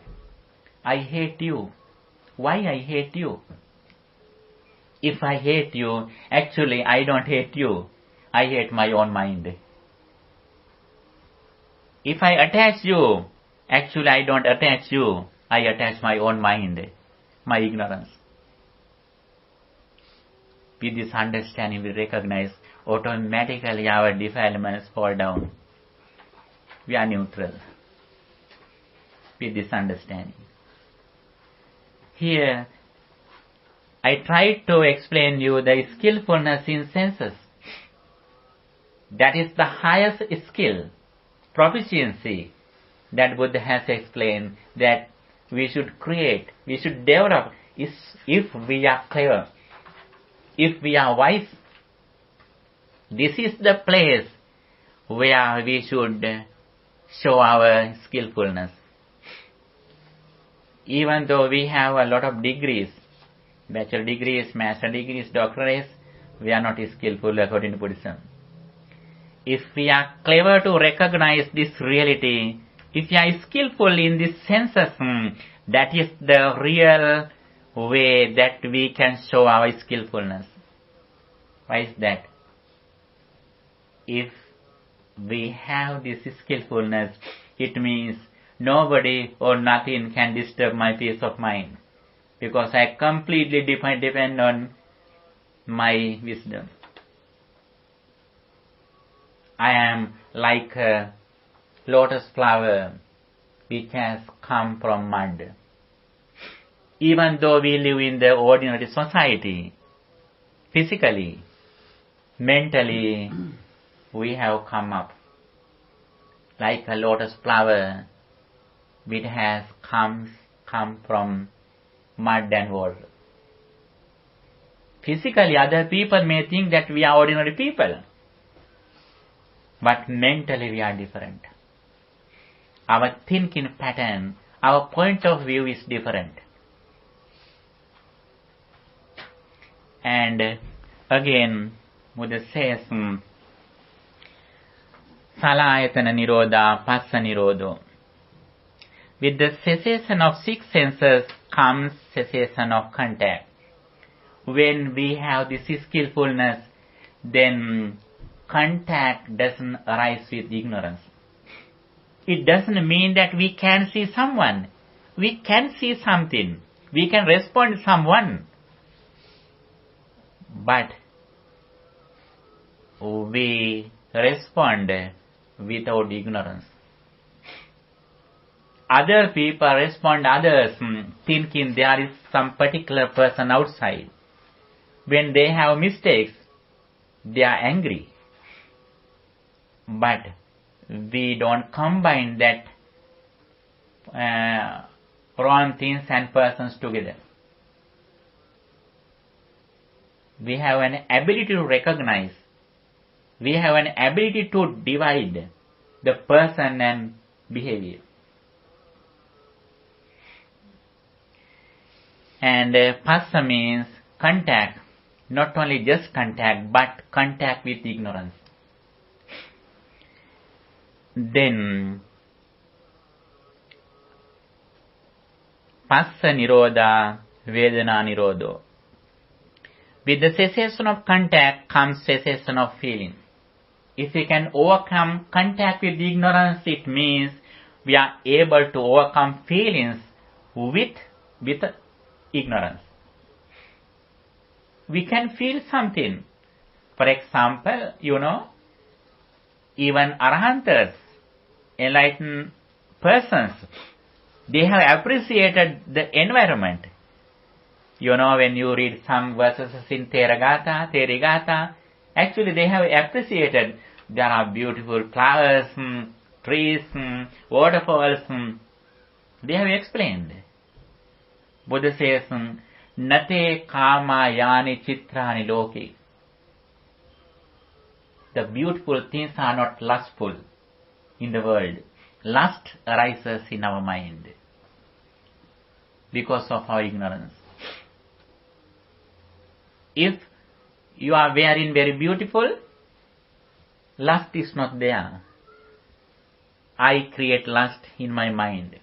I hate you, why I hate you. If I hate you, actually I don't hate you, I hate my own mind. If I attach you, actually I don't attach you, I attach my own mind, my ignorance. With this understanding, we recognize automatically our defilements fall down. We are neutral. With this understanding. Here, I tried to explain you the skillfulness in senses. That is the highest skill, proficiency that Buddha has explained that we should create, we should develop if we are clever, if we are wise. This is the place where we should show our skillfulness. Even though we have a lot of degrees, bachelor degrees, master degrees, doctorates, we are not skillful according to Buddhism. If we are clever to recognize this reality, if we are skillful in this senses, that is the real way that we can show our skillfulness. Why is that? If we have this skillfulness, it means nobody or nothing can disturb my peace of mind, because I completely depend on my wisdom. I am like a lotus flower which has come from mud. Even though we live in the ordinary society, physically, mentally, we have come up like a lotus flower which has come from mud and water. Physically, other people may think that we are ordinary people, but mentally we are different. Our thinking pattern, our point of view is different. And again, Buddha says, Salayatana Nirodha, Passa Nirodho. With the cessation of six senses comes cessation of contact. When we have this skillfulness, then contact doesn't arise with ignorance. It doesn't mean that we can see someone. We can see something. We can respond to someone. But we respond without ignorance. Other people respond others thinking there is some particular person outside. When they have mistakes, they are angry. But we don't combine that wrong things and persons together. We have an ability to recognize. We have an ability to divide the person and behavior. And passa means contact, not only just contact, but contact with ignorance. Then, passa nirodha, vedana nirodho. With the cessation of contact comes cessation of feeling. If we can overcome contact with ignorance, it means we are able to overcome feelings with ignorance. We can feel something. For example, even Arhantas, enlightened persons, they have appreciated the environment. When you read some verses in Therigatha, actually they have appreciated there are beautiful flowers, trees, waterfalls. They have explained. Buddha says, Nate kama yani chitrani loki. The beautiful things are not lustful in the world. Lust arises in our mind because of our ignorance. If you are wearing very beautiful, lust is not there. I create lust in my mind.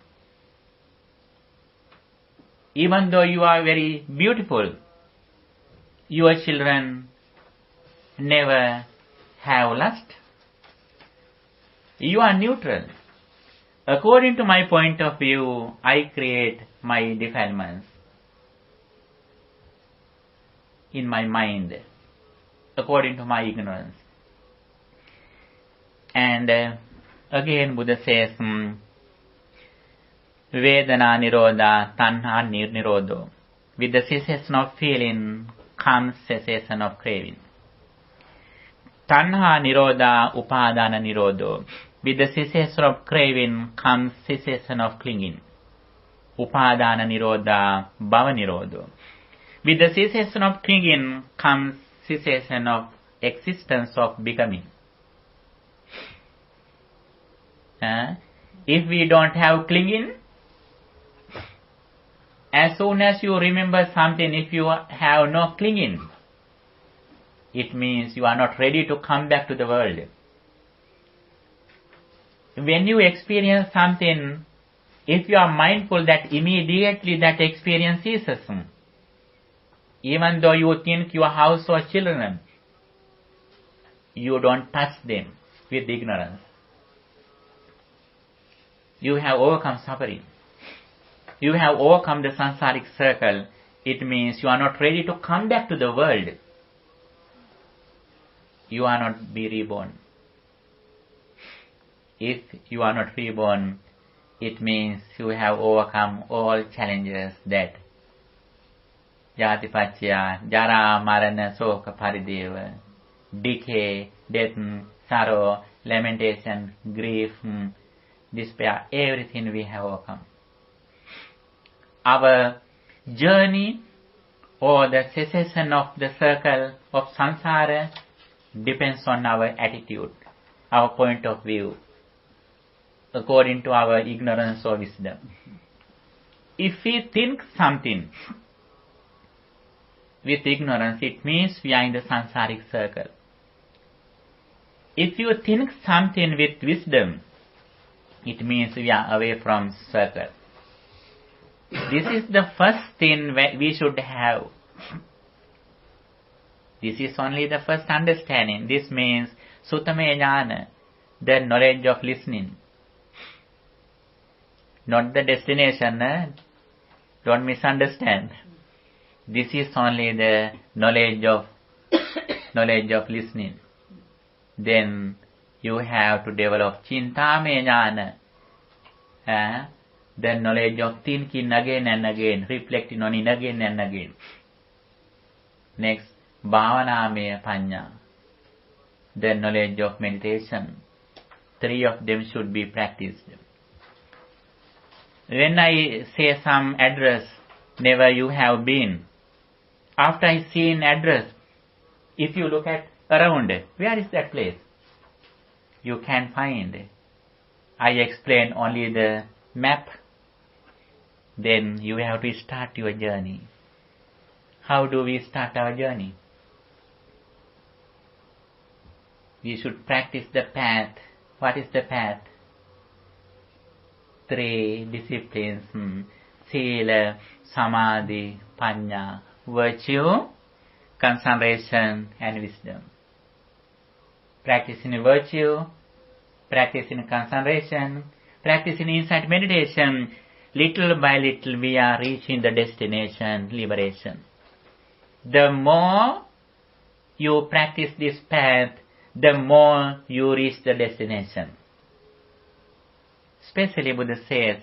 Even though you are very beautiful, your children never have lust. You are neutral. According to my point of view, I create my defilements in my mind, according to my ignorance. And again Buddha says, Vedana nirodha, tanha nirodho. With the cessation of feeling comes cessation of craving. Tanha nirodha, upadana nirodho. With the cessation of craving comes cessation of clinging. Upadana nirodha, bhava nirodho. With the cessation of clinging comes cessation of existence of becoming. If we don't have clinging, as soon as you remember something, if you have no clinging, it means you are not ready to come back to the world. When you experience something, if you are mindful that immediately that experience ceases, even though you think your house or children, you don't touch them with ignorance. You have overcome suffering. You have overcome the samsaric circle. It means you are not ready to come back to the world. You are not be reborn. If you are not reborn, it means you have overcome all challenges that Jatipachya, Jara, Marana, Soka, Parideva, decay, death, sorrow, lamentation, grief, despair, everything we have overcome. Our journey or the cessation of the circle of samsara depends on our attitude, our point of view, according to our ignorance or wisdom. If we think something with ignorance, it means we are in the samsaric circle. If you think something with wisdom, it means we are away from circle. This is the first thing we should have. This is only the first understanding. This means Sutame Jnana, the knowledge of listening. Not the destination. Don't misunderstand. This is only the knowledge of listening. Then you have to develop Chintame Jnana, the knowledge of thinking again and again, reflecting on it again and again. Next, Bhavanamaya Panya, the knowledge of meditation. 3 of them should be practiced. When I say some address, never you have been. After I see an address, if you look at around, where is that place? You can find. I explain only the map. Then you have to start your journey. How do we start our journey? We should practice the path. What is the path? 3 disciplines. Sila, Samadhi, Panya. Virtue, concentration and wisdom. Practicing virtue, practicing concentration, practicing insight meditation. Little by little we are reaching the destination, liberation. The more you practice this path, the more you reach the destination. Especially Buddha says,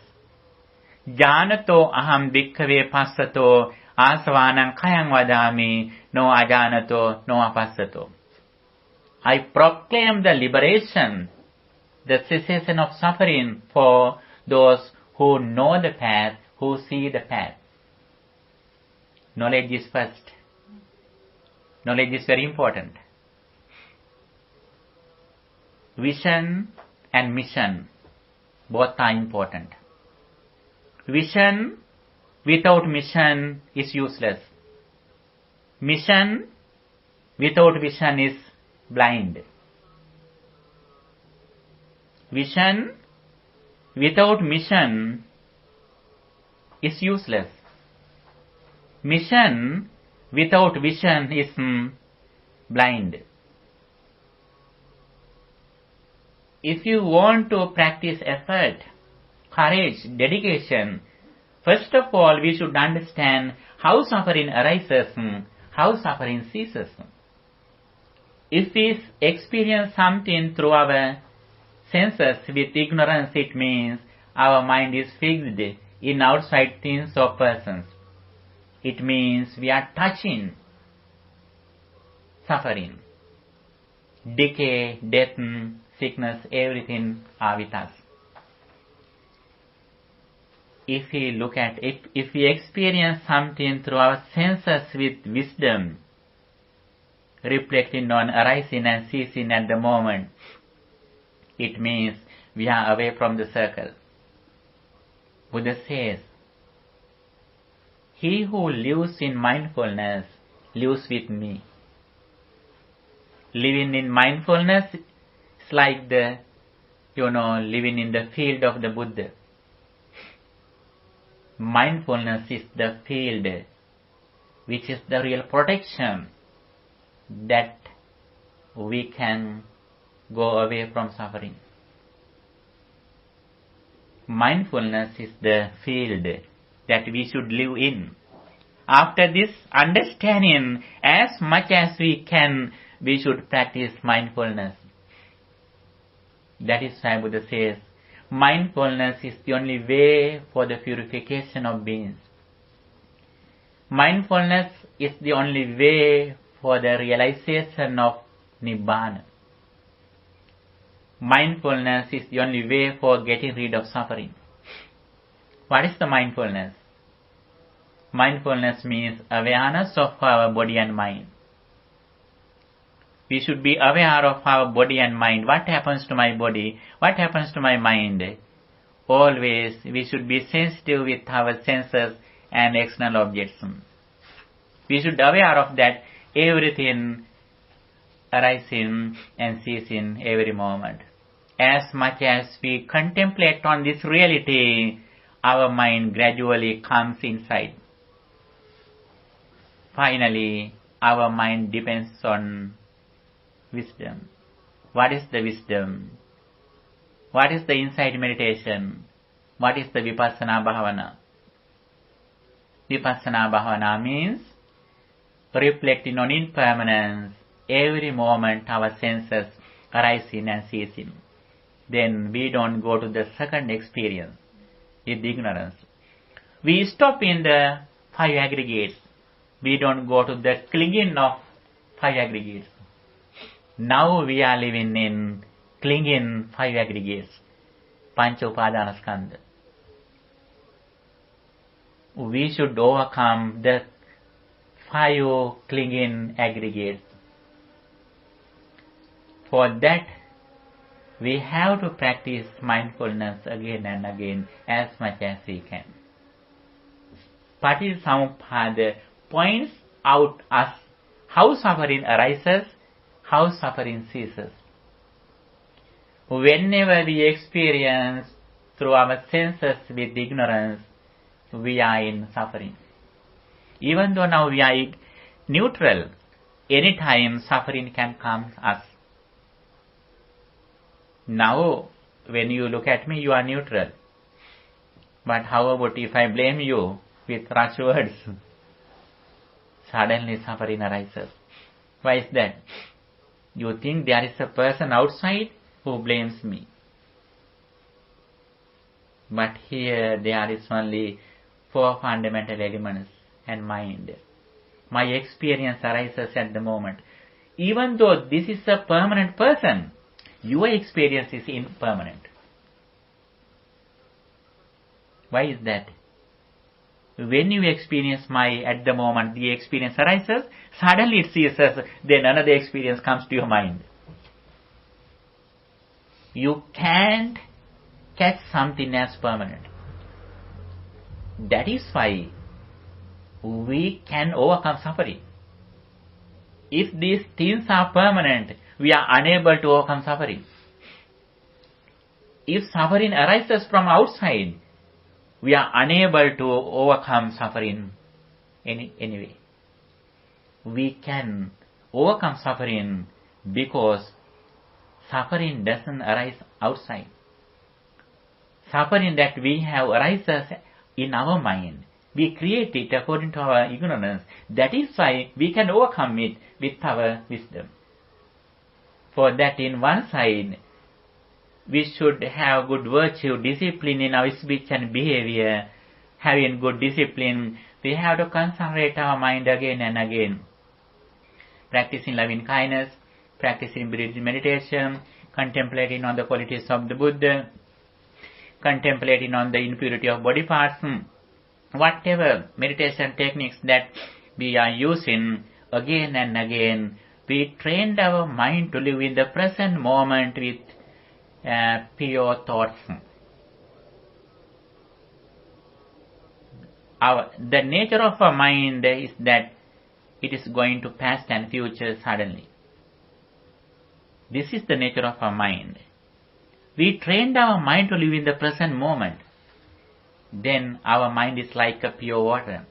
Janato aham bhikkhave passato asavanam kayang vadami no ajanato no apassato. I proclaim the liberation, the cessation of suffering for those who know the path, who see the path. Knowledge is first. Knowledge is very important. Vision and mission, both are important. Vision without mission is useless. Mission without vision is blind. Vision without mission is useless. Mission without vision is blind. If you want to practice effort, courage, dedication, first of all we should understand how suffering arises, how suffering ceases. If we experience something through our senses with ignorance, it means our mind is fixed in outside things or persons. It means we are touching suffering, decay, death, sickness, everything are with us. If we experience something through our senses with wisdom, reflecting on arising and ceasing at the moment, it means we are away from the circle. Buddha says, he who lives in mindfulness lives with me. Living in mindfulness is like living in the field of the Buddha. Mindfulness is the field which is the real protection that we can go away from suffering. Mindfulness is the field that we should live in. After this understanding, as much as we can, we should practice mindfulness. That is why Buddha says, mindfulness is the only way for the purification of beings. Mindfulness is the only way for the realization of Nibbana. Mindfulness is the only way for getting rid of suffering. What is the mindfulness? Mindfulness means awareness of our body and mind. We should be aware of our body and mind. What happens to my body? What happens to my mind? Always we should be sensitive with our senses and external objects. We should be aware of that everything arising and ceasing every moment. As much as we contemplate on this reality, our mind gradually comes inside. Finally, our mind depends on wisdom. What is the wisdom? What is the insight meditation? What is the vipassana bhavana? Vipassana bhavana means reflecting on impermanence, every moment our senses arising and ceasing. Then we don't go to the second experience with ignorance. We stop in the five aggregates. We don't go to the clinging of five aggregates. Now we are living in clinging five aggregates. Pancha Upadana Skandha. We should overcome the five clinging aggregates. For that, we have to practice mindfulness again and again as much as we can. Patisamuppada points out us how suffering arises, how suffering ceases. Whenever we experience through our senses with ignorance, we are in suffering. Even though now we are neutral, anytime suffering can come to us. Now, when you look at me, you are neutral. But how about if I blame you with harsh words? Suddenly suffering arises. Why is that? You think there is a person outside who blames me. But here there is only four fundamental elements and mind. My experience arises at the moment. Even though this is a permanent person, your experience is impermanent. Why is that? When you experience at the moment, the experience arises, suddenly it ceases, then another experience comes to your mind. You can't catch something as permanent. That is why we can overcome suffering. If these things are permanent, we are unable to overcome suffering. If suffering arises from outside, we are unable to overcome suffering anyway. We can overcome suffering because suffering doesn't arise outside. Suffering that we have arises in our mind. We create it according to our ignorance. That is why we can overcome it with our wisdom. For that, in one side, we should have good virtue, discipline in our speech and behavior. Having good discipline, we have to concentrate our mind again and again. Practicing loving kindness, practicing breathing meditation, contemplating on the qualities of the Buddha, contemplating on the impurity of body parts, whatever meditation techniques that we are using, again and again, we trained our mind to live in the present moment with pure thoughts. The nature of our mind is that it is going to past and future suddenly. This is the nature of our mind. We trained our mind to live in the present moment. Then our mind is like a pure water.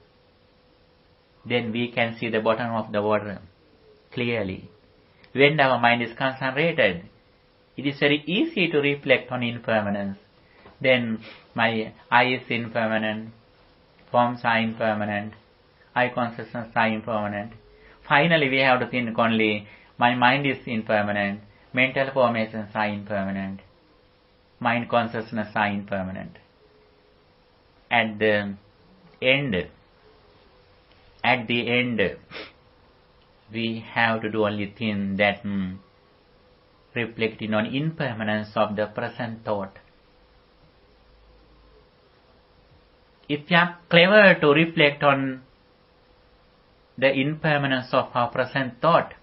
Then we can see the bottom of the water clearly. When our mind is concentrated, it is very easy to reflect on impermanence. Then my eye is impermanent, forms are impermanent, eye consciousness are impermanent. Finally, we have to think only, my mind is impermanent, mental formations are impermanent, mind consciousness are impermanent. At the end, we have to do only thing that reflecting on impermanence of the present thought. If we are clever to reflect on the impermanence of our present thought,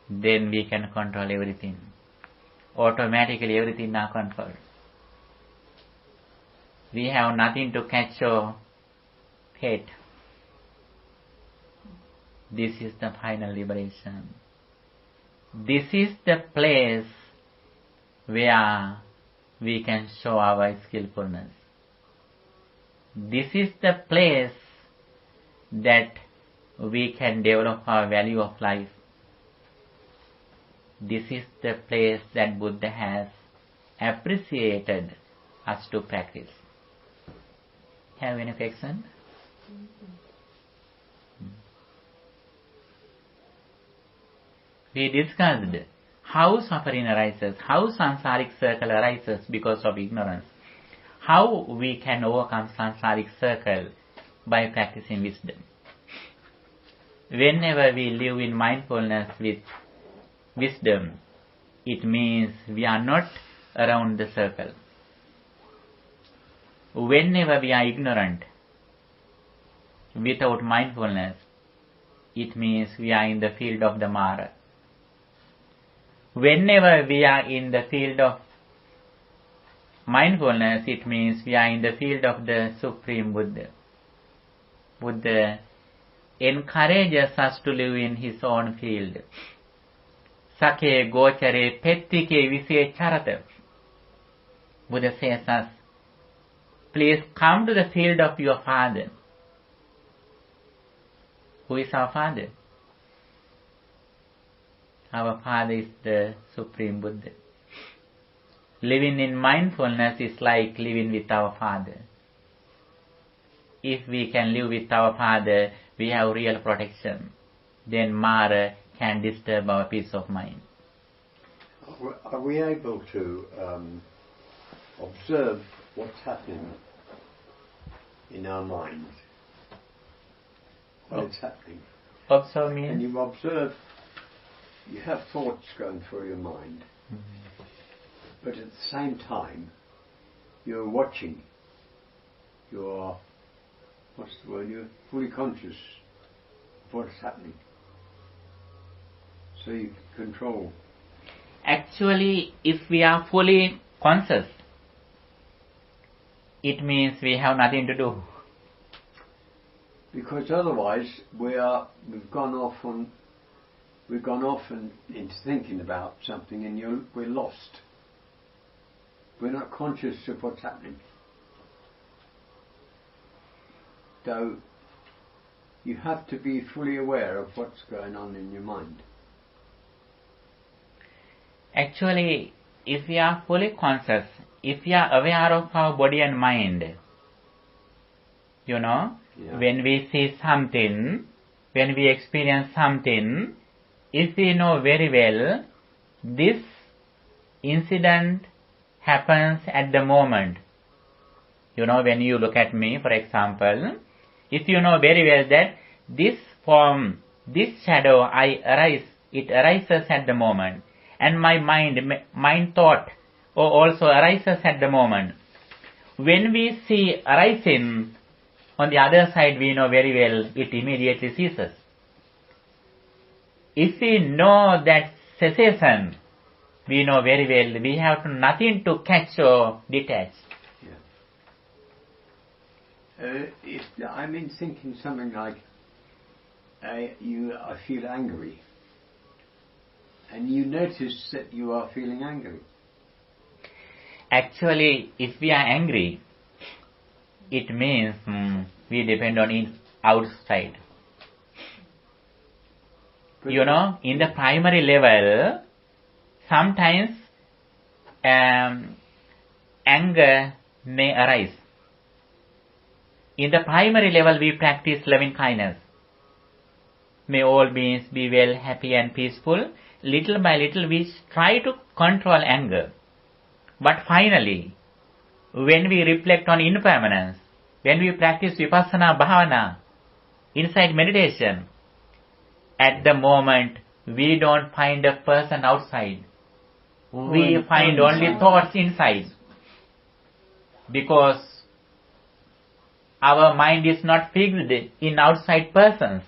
then we can control everything. Automatically everything are controlled. We have nothing to catch or hate. This is the final liberation. this is the place where we can show our skillfulness. This is the place that we can develop our value of life. This is the place that Buddha has appreciated us to practice. Have any question? We discussed how suffering arises, how samsaric circle arises because of ignorance, how we can overcome samsaric circle by practicing wisdom. Whenever we live in mindfulness with wisdom, it means we are not around the circle. Whenever we are ignorant, without mindfulness, it means we are in the field of the Mara. Whenever we are in the field of mindfulness, it means we are in the field of the Supreme Buddha. Buddha encourages us to live in his own field. Sake gochare pettike vise charata. Buddha says us, please come to the field of your Father. Who is our Father? Our Father is the Supreme Buddha. Living in mindfulness is like living with our Father. If we can live with our Father, we have real protection. Then Mara can disturb our peace of mind. Are we able to observe what's happening in our minds? When it's happening. Observe means? And you observe, you have thoughts going through your mind. Mm-hmm. But at the same time, you're watching. You're, you're fully conscious of what's happening. So you can control. Actually, if we are fully conscious, it means we have nothing to do. Because otherwise we've gone off into thinking about something, and we're lost. We're not conscious of what's happening. So you have to be fully aware of what's going on in your mind. Actually, if we are fully conscious, if we are aware of our body and mind, when we see something, when we experience something, if we know very well, this incident happens at the moment. When you look at me, for example, if you know very well that this form, this shadow, it arises at the moment, and my mind thought also arises at the moment. When we see arising, on the other side, we know very well it immediately ceases. If we know that cessation, we know very well we have nothing to catch or detach. Yeah. I'm thinking something like, I feel angry, and you notice that you are feeling angry. Actually, if we are angry, it means we depend on outside. In the primary level, sometimes anger may arise. In the primary level, we practice loving kindness. May all beings be well, happy and peaceful. Little by little, we try to control anger. But finally, when we reflect on impermanence, when we practice vipassana bhavana, inside meditation, at the moment, we don't find a person outside. We find only thoughts inside. Because our mind is not fixed in outside persons.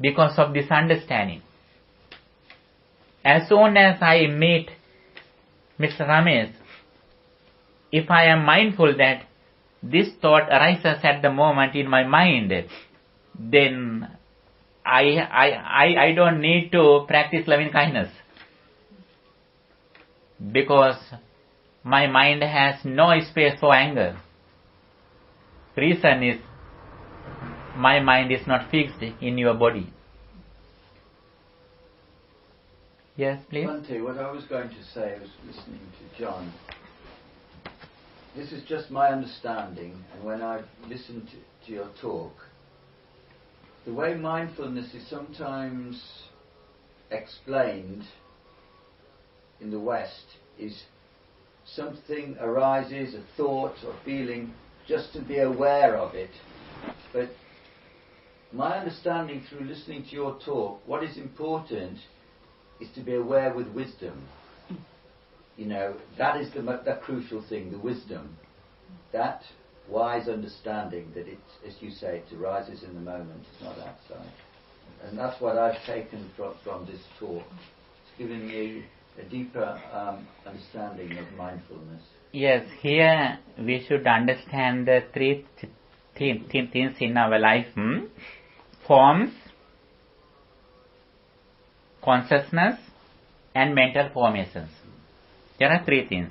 Because of this understanding. As soon as I meet Mr. Ramesh, if I am mindful that this thought arises at the moment in my mind, then I don't need to practice loving kindness because my mind has no space for anger. Reason is my mind is not fixed in your body. Yes, please. Bhante, what I was going to say, I was listening to John. This is just my understanding, and when I've listened to your talk, the way mindfulness is sometimes explained in the West is something arises, a thought or feeling, just to be aware of it. But my understanding through listening to your talk, what is important is to be aware with wisdom. You know, that is the crucial thing, the wisdom. That wise understanding that it, as you say, it arises in the moment, it's not outside. And that's what I've taken from this talk. It's given me a deeper understanding of mindfulness. Yes, here we should understand the three things in our life. Forms, consciousness, and mental formations. There are three things.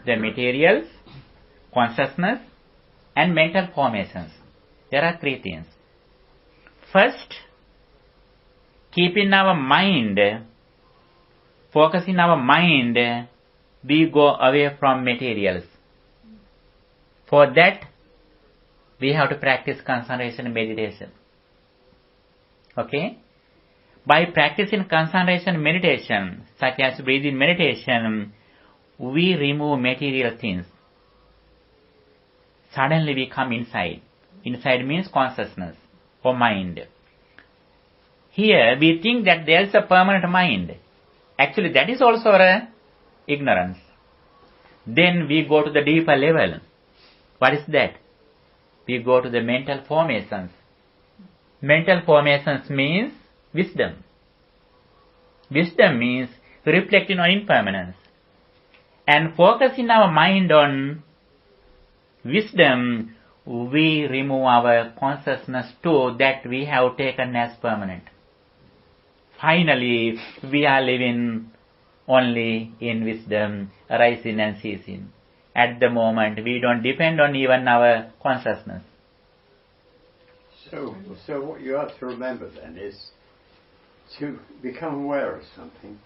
The materials, consciousness, and mental formations. There are three things. First, keeping our mind, focusing our mind, we go away from materials. For that, we have to practice concentration meditation. Okay? By practicing concentration meditation, such as breathing meditation, we remove material things. Suddenly we come inside. Inside means consciousness or mind. Here we think that there is a permanent mind. Actually that is also a ignorance. Then we go to the deeper level. What is that? We go to the mental formations. Mental formations means wisdom. Wisdom means reflecting on impermanence. And focusing our mind on wisdom, we remove our consciousness to that we have taken as permanent. Finally, we are living only in wisdom, arising and ceasing. At the moment, we don't depend on even our consciousness. So what you have to remember then is to become aware of something,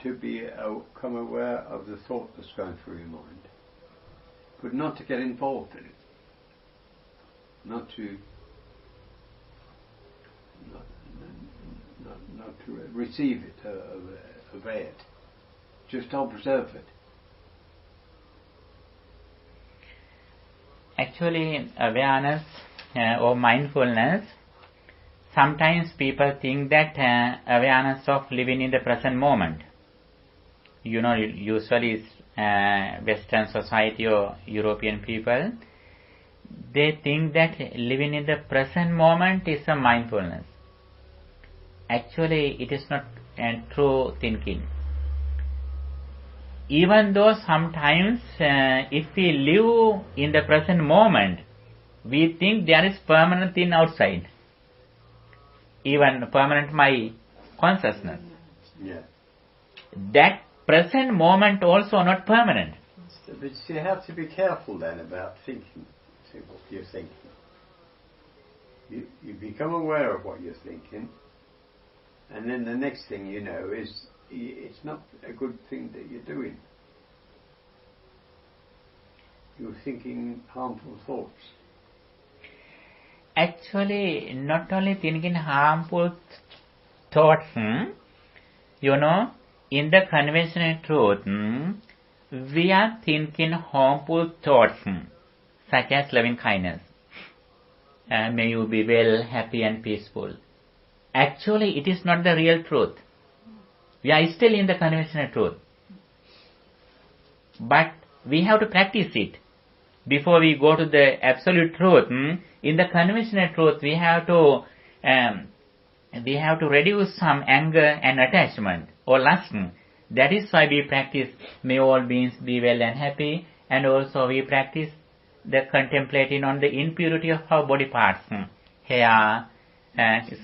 to become aware of the thought that's going through your mind, but not to get involved in it, not to receive it, obey it, just observe it. Actually, awareness or mindfulness, sometimes people think that awareness of living in the present moment. You know, usually Western society or European people, they think that living in the present moment is a mindfulness. Actually, it is not true thinking. Even though sometimes if we live in the present moment, we think there is permanent thing outside. Even permanent my consciousness. Yeah. That present moment also not permanent. But you have to be careful then about thinking. See what you're thinking. You become aware of what you're thinking, and then the next thing you know is it's not a good thing that you're doing. You're thinking harmful thoughts. Actually, not only thinking harmful thoughts, you know, in the conventional truth, we are thinking harmful thoughts, such as loving kindness. May you be well, happy and peaceful. Actually, it is not the real truth. We are still in the conventional truth. But we have to practice it. Before we go to the absolute truth, in the conventional truth, we have to reduce some anger and attachment or lust. That is why we practice may all beings be well and happy, and also we practice the contemplating on the impurity of our body parts, hair,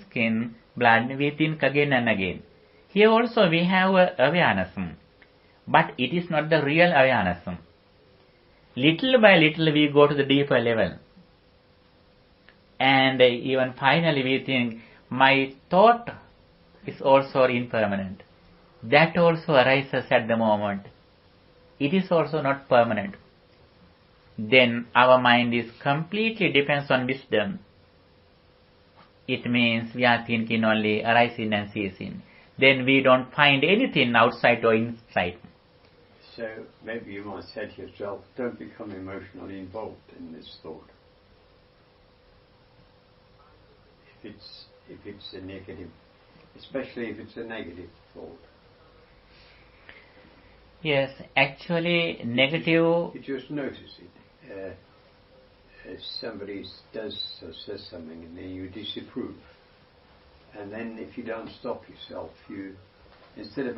skin, blood, we think again and again. Here also we have awareness, but it is not the real awareness. Little by little we go to the deeper level. And even finally we think, my thought is also impermanent. That also arises at the moment. It is also not permanent. Then our mind is completely depends on wisdom. It means we are thinking only arising and ceasing. Then we don't find anything outside or inside. So maybe you might say to yourself, don't become emotionally involved in this thought. If it's a negative, especially if it's a negative thought. Yes, actually negative... You just notice it. If somebody does or says something and then you disapprove, and then if you don't stop yourself, you, instead of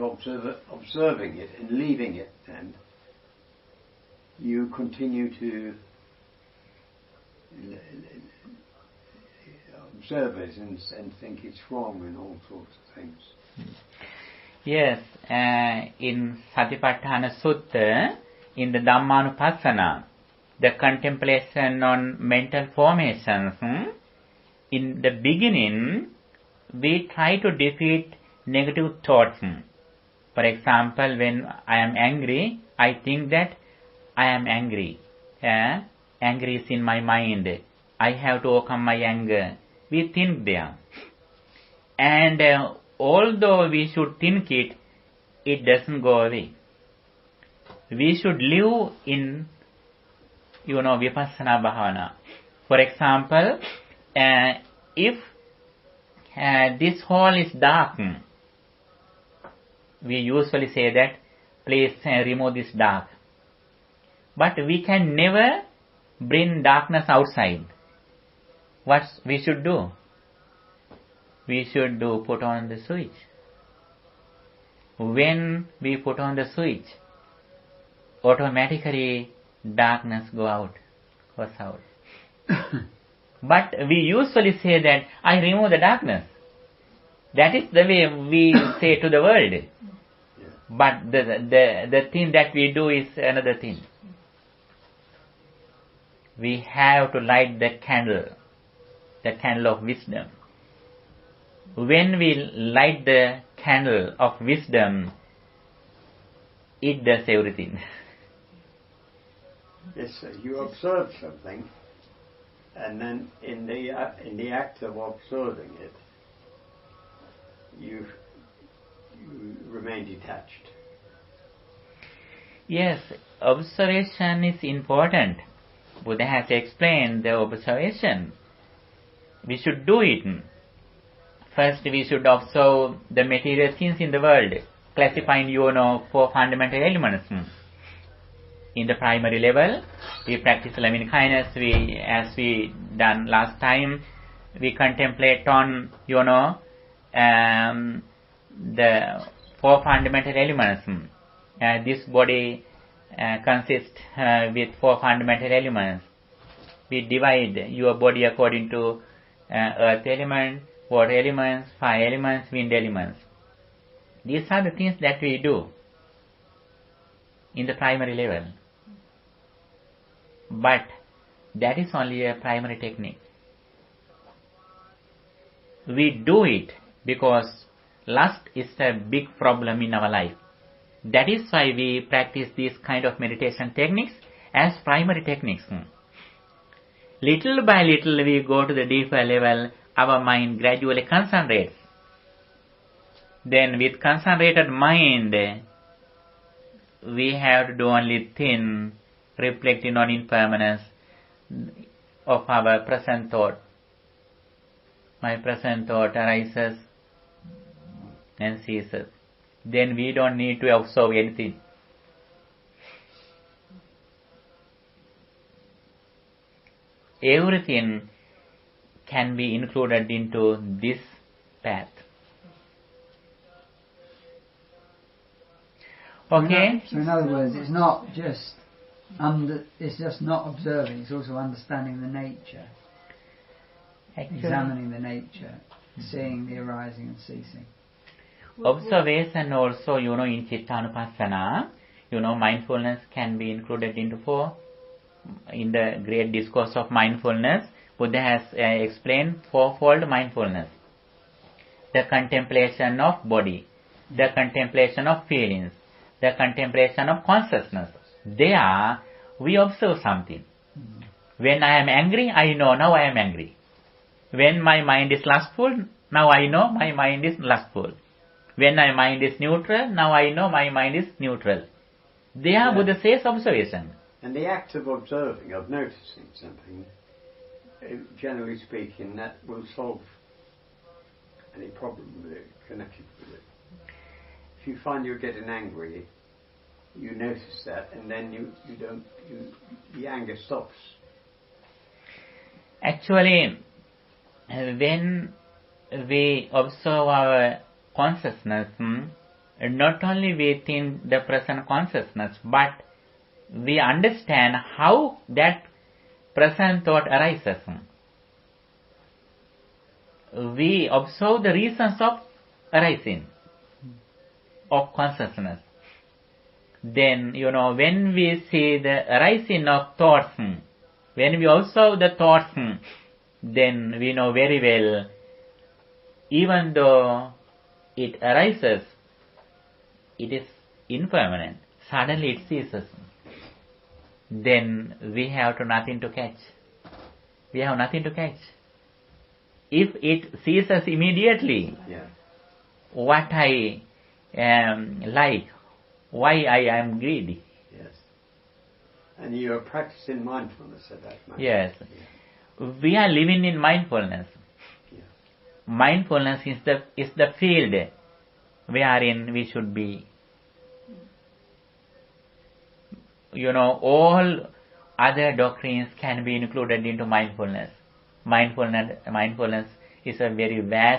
observing it and leaving it, then you continue to observe it and think it's wrong and all sorts of things. Yes, in Satipatthana Sutta, in the Dhammanupassana, the contemplation on mental formations, in the beginning, we try to defeat negative thoughts. For example, when I am angry, I think that I am angry. Anger is in my mind. I have to overcome my anger. We think there. And although we should think it, it doesn't go away. We should live in, Vipassana Bhavana. For example, if this hall is dark, we usually say that, please remove this dark. But we can never bring darkness outside. What we should do? We should put on the switch. When we put on the switch, automatically darkness goes out. But we usually say that, I remove the darkness. That is the way we say to the world. Yeah. But the thing that we do is another thing. We have to light the candle of wisdom. When we light the candle of wisdom, it does everything. Yes, sir. You observe something, and then in the act of observing it, you remain detached. Yes, observation is important. Buddha has explained the observation. We should do it. First, we should observe the material things in the world, classifying, 4 fundamental elements. In the primary level, we practice loving kindness. As we done last time, we contemplate on, the 4 fundamental elements. This body consists with 4 fundamental elements. We divide your body according to earth element, water elements, fire elements, wind elements. These are the things that we do in the primary level. But that is only a primary technique. We do it because lust is a big problem in our life. That is why we practice these kind of meditation techniques as primary techniques. Little by little we go to the deeper level, our mind gradually concentrates. Then with concentrated mind, we have to do only thin, reflecting on impermanence of our present thought. My present thought arises and ceases. Then we don't need to observe anything. Everything can be included into this path. Okay? So in other words, it's not just it's just not observing, it's also understanding the nature. examining the nature, seeing the arising and ceasing. Observation also, in Chittanupassana, mindfulness can be included into four. In the great discourse of mindfulness, Buddha has explained fourfold mindfulness. The contemplation of body, the contemplation of feelings, the contemplation of consciousness. There, we observe something. When I am angry, I know now I am angry. When my mind is lustful, now I know my mind is lustful. When my mind is neutral, now I know my mind is neutral. There, Buddha says observation. And the act of observing, of noticing something, generally speaking, that will solve any problem with it, connected with it. If you find you're getting angry, you notice that, and then the anger stops. Actually, when we observe our consciousness, not only within the present consciousness, but we understand how that present thought arises. We observe the reasons of arising of consciousness. Then, when we see the arising of thoughts, when we observe the thoughts, then we know very well, even though it arises, it is impermanent. Suddenly it ceases. Then we have nothing to catch. We have nothing to catch. If it ceases immediately, what I like, why I am greedy. Yes. And you are practicing mindfulness at that moment. Yes. We are living in mindfulness. Mindfulness is the field wherein we should be. All other doctrines can be included into mindfulness. Mindfulness is a very vast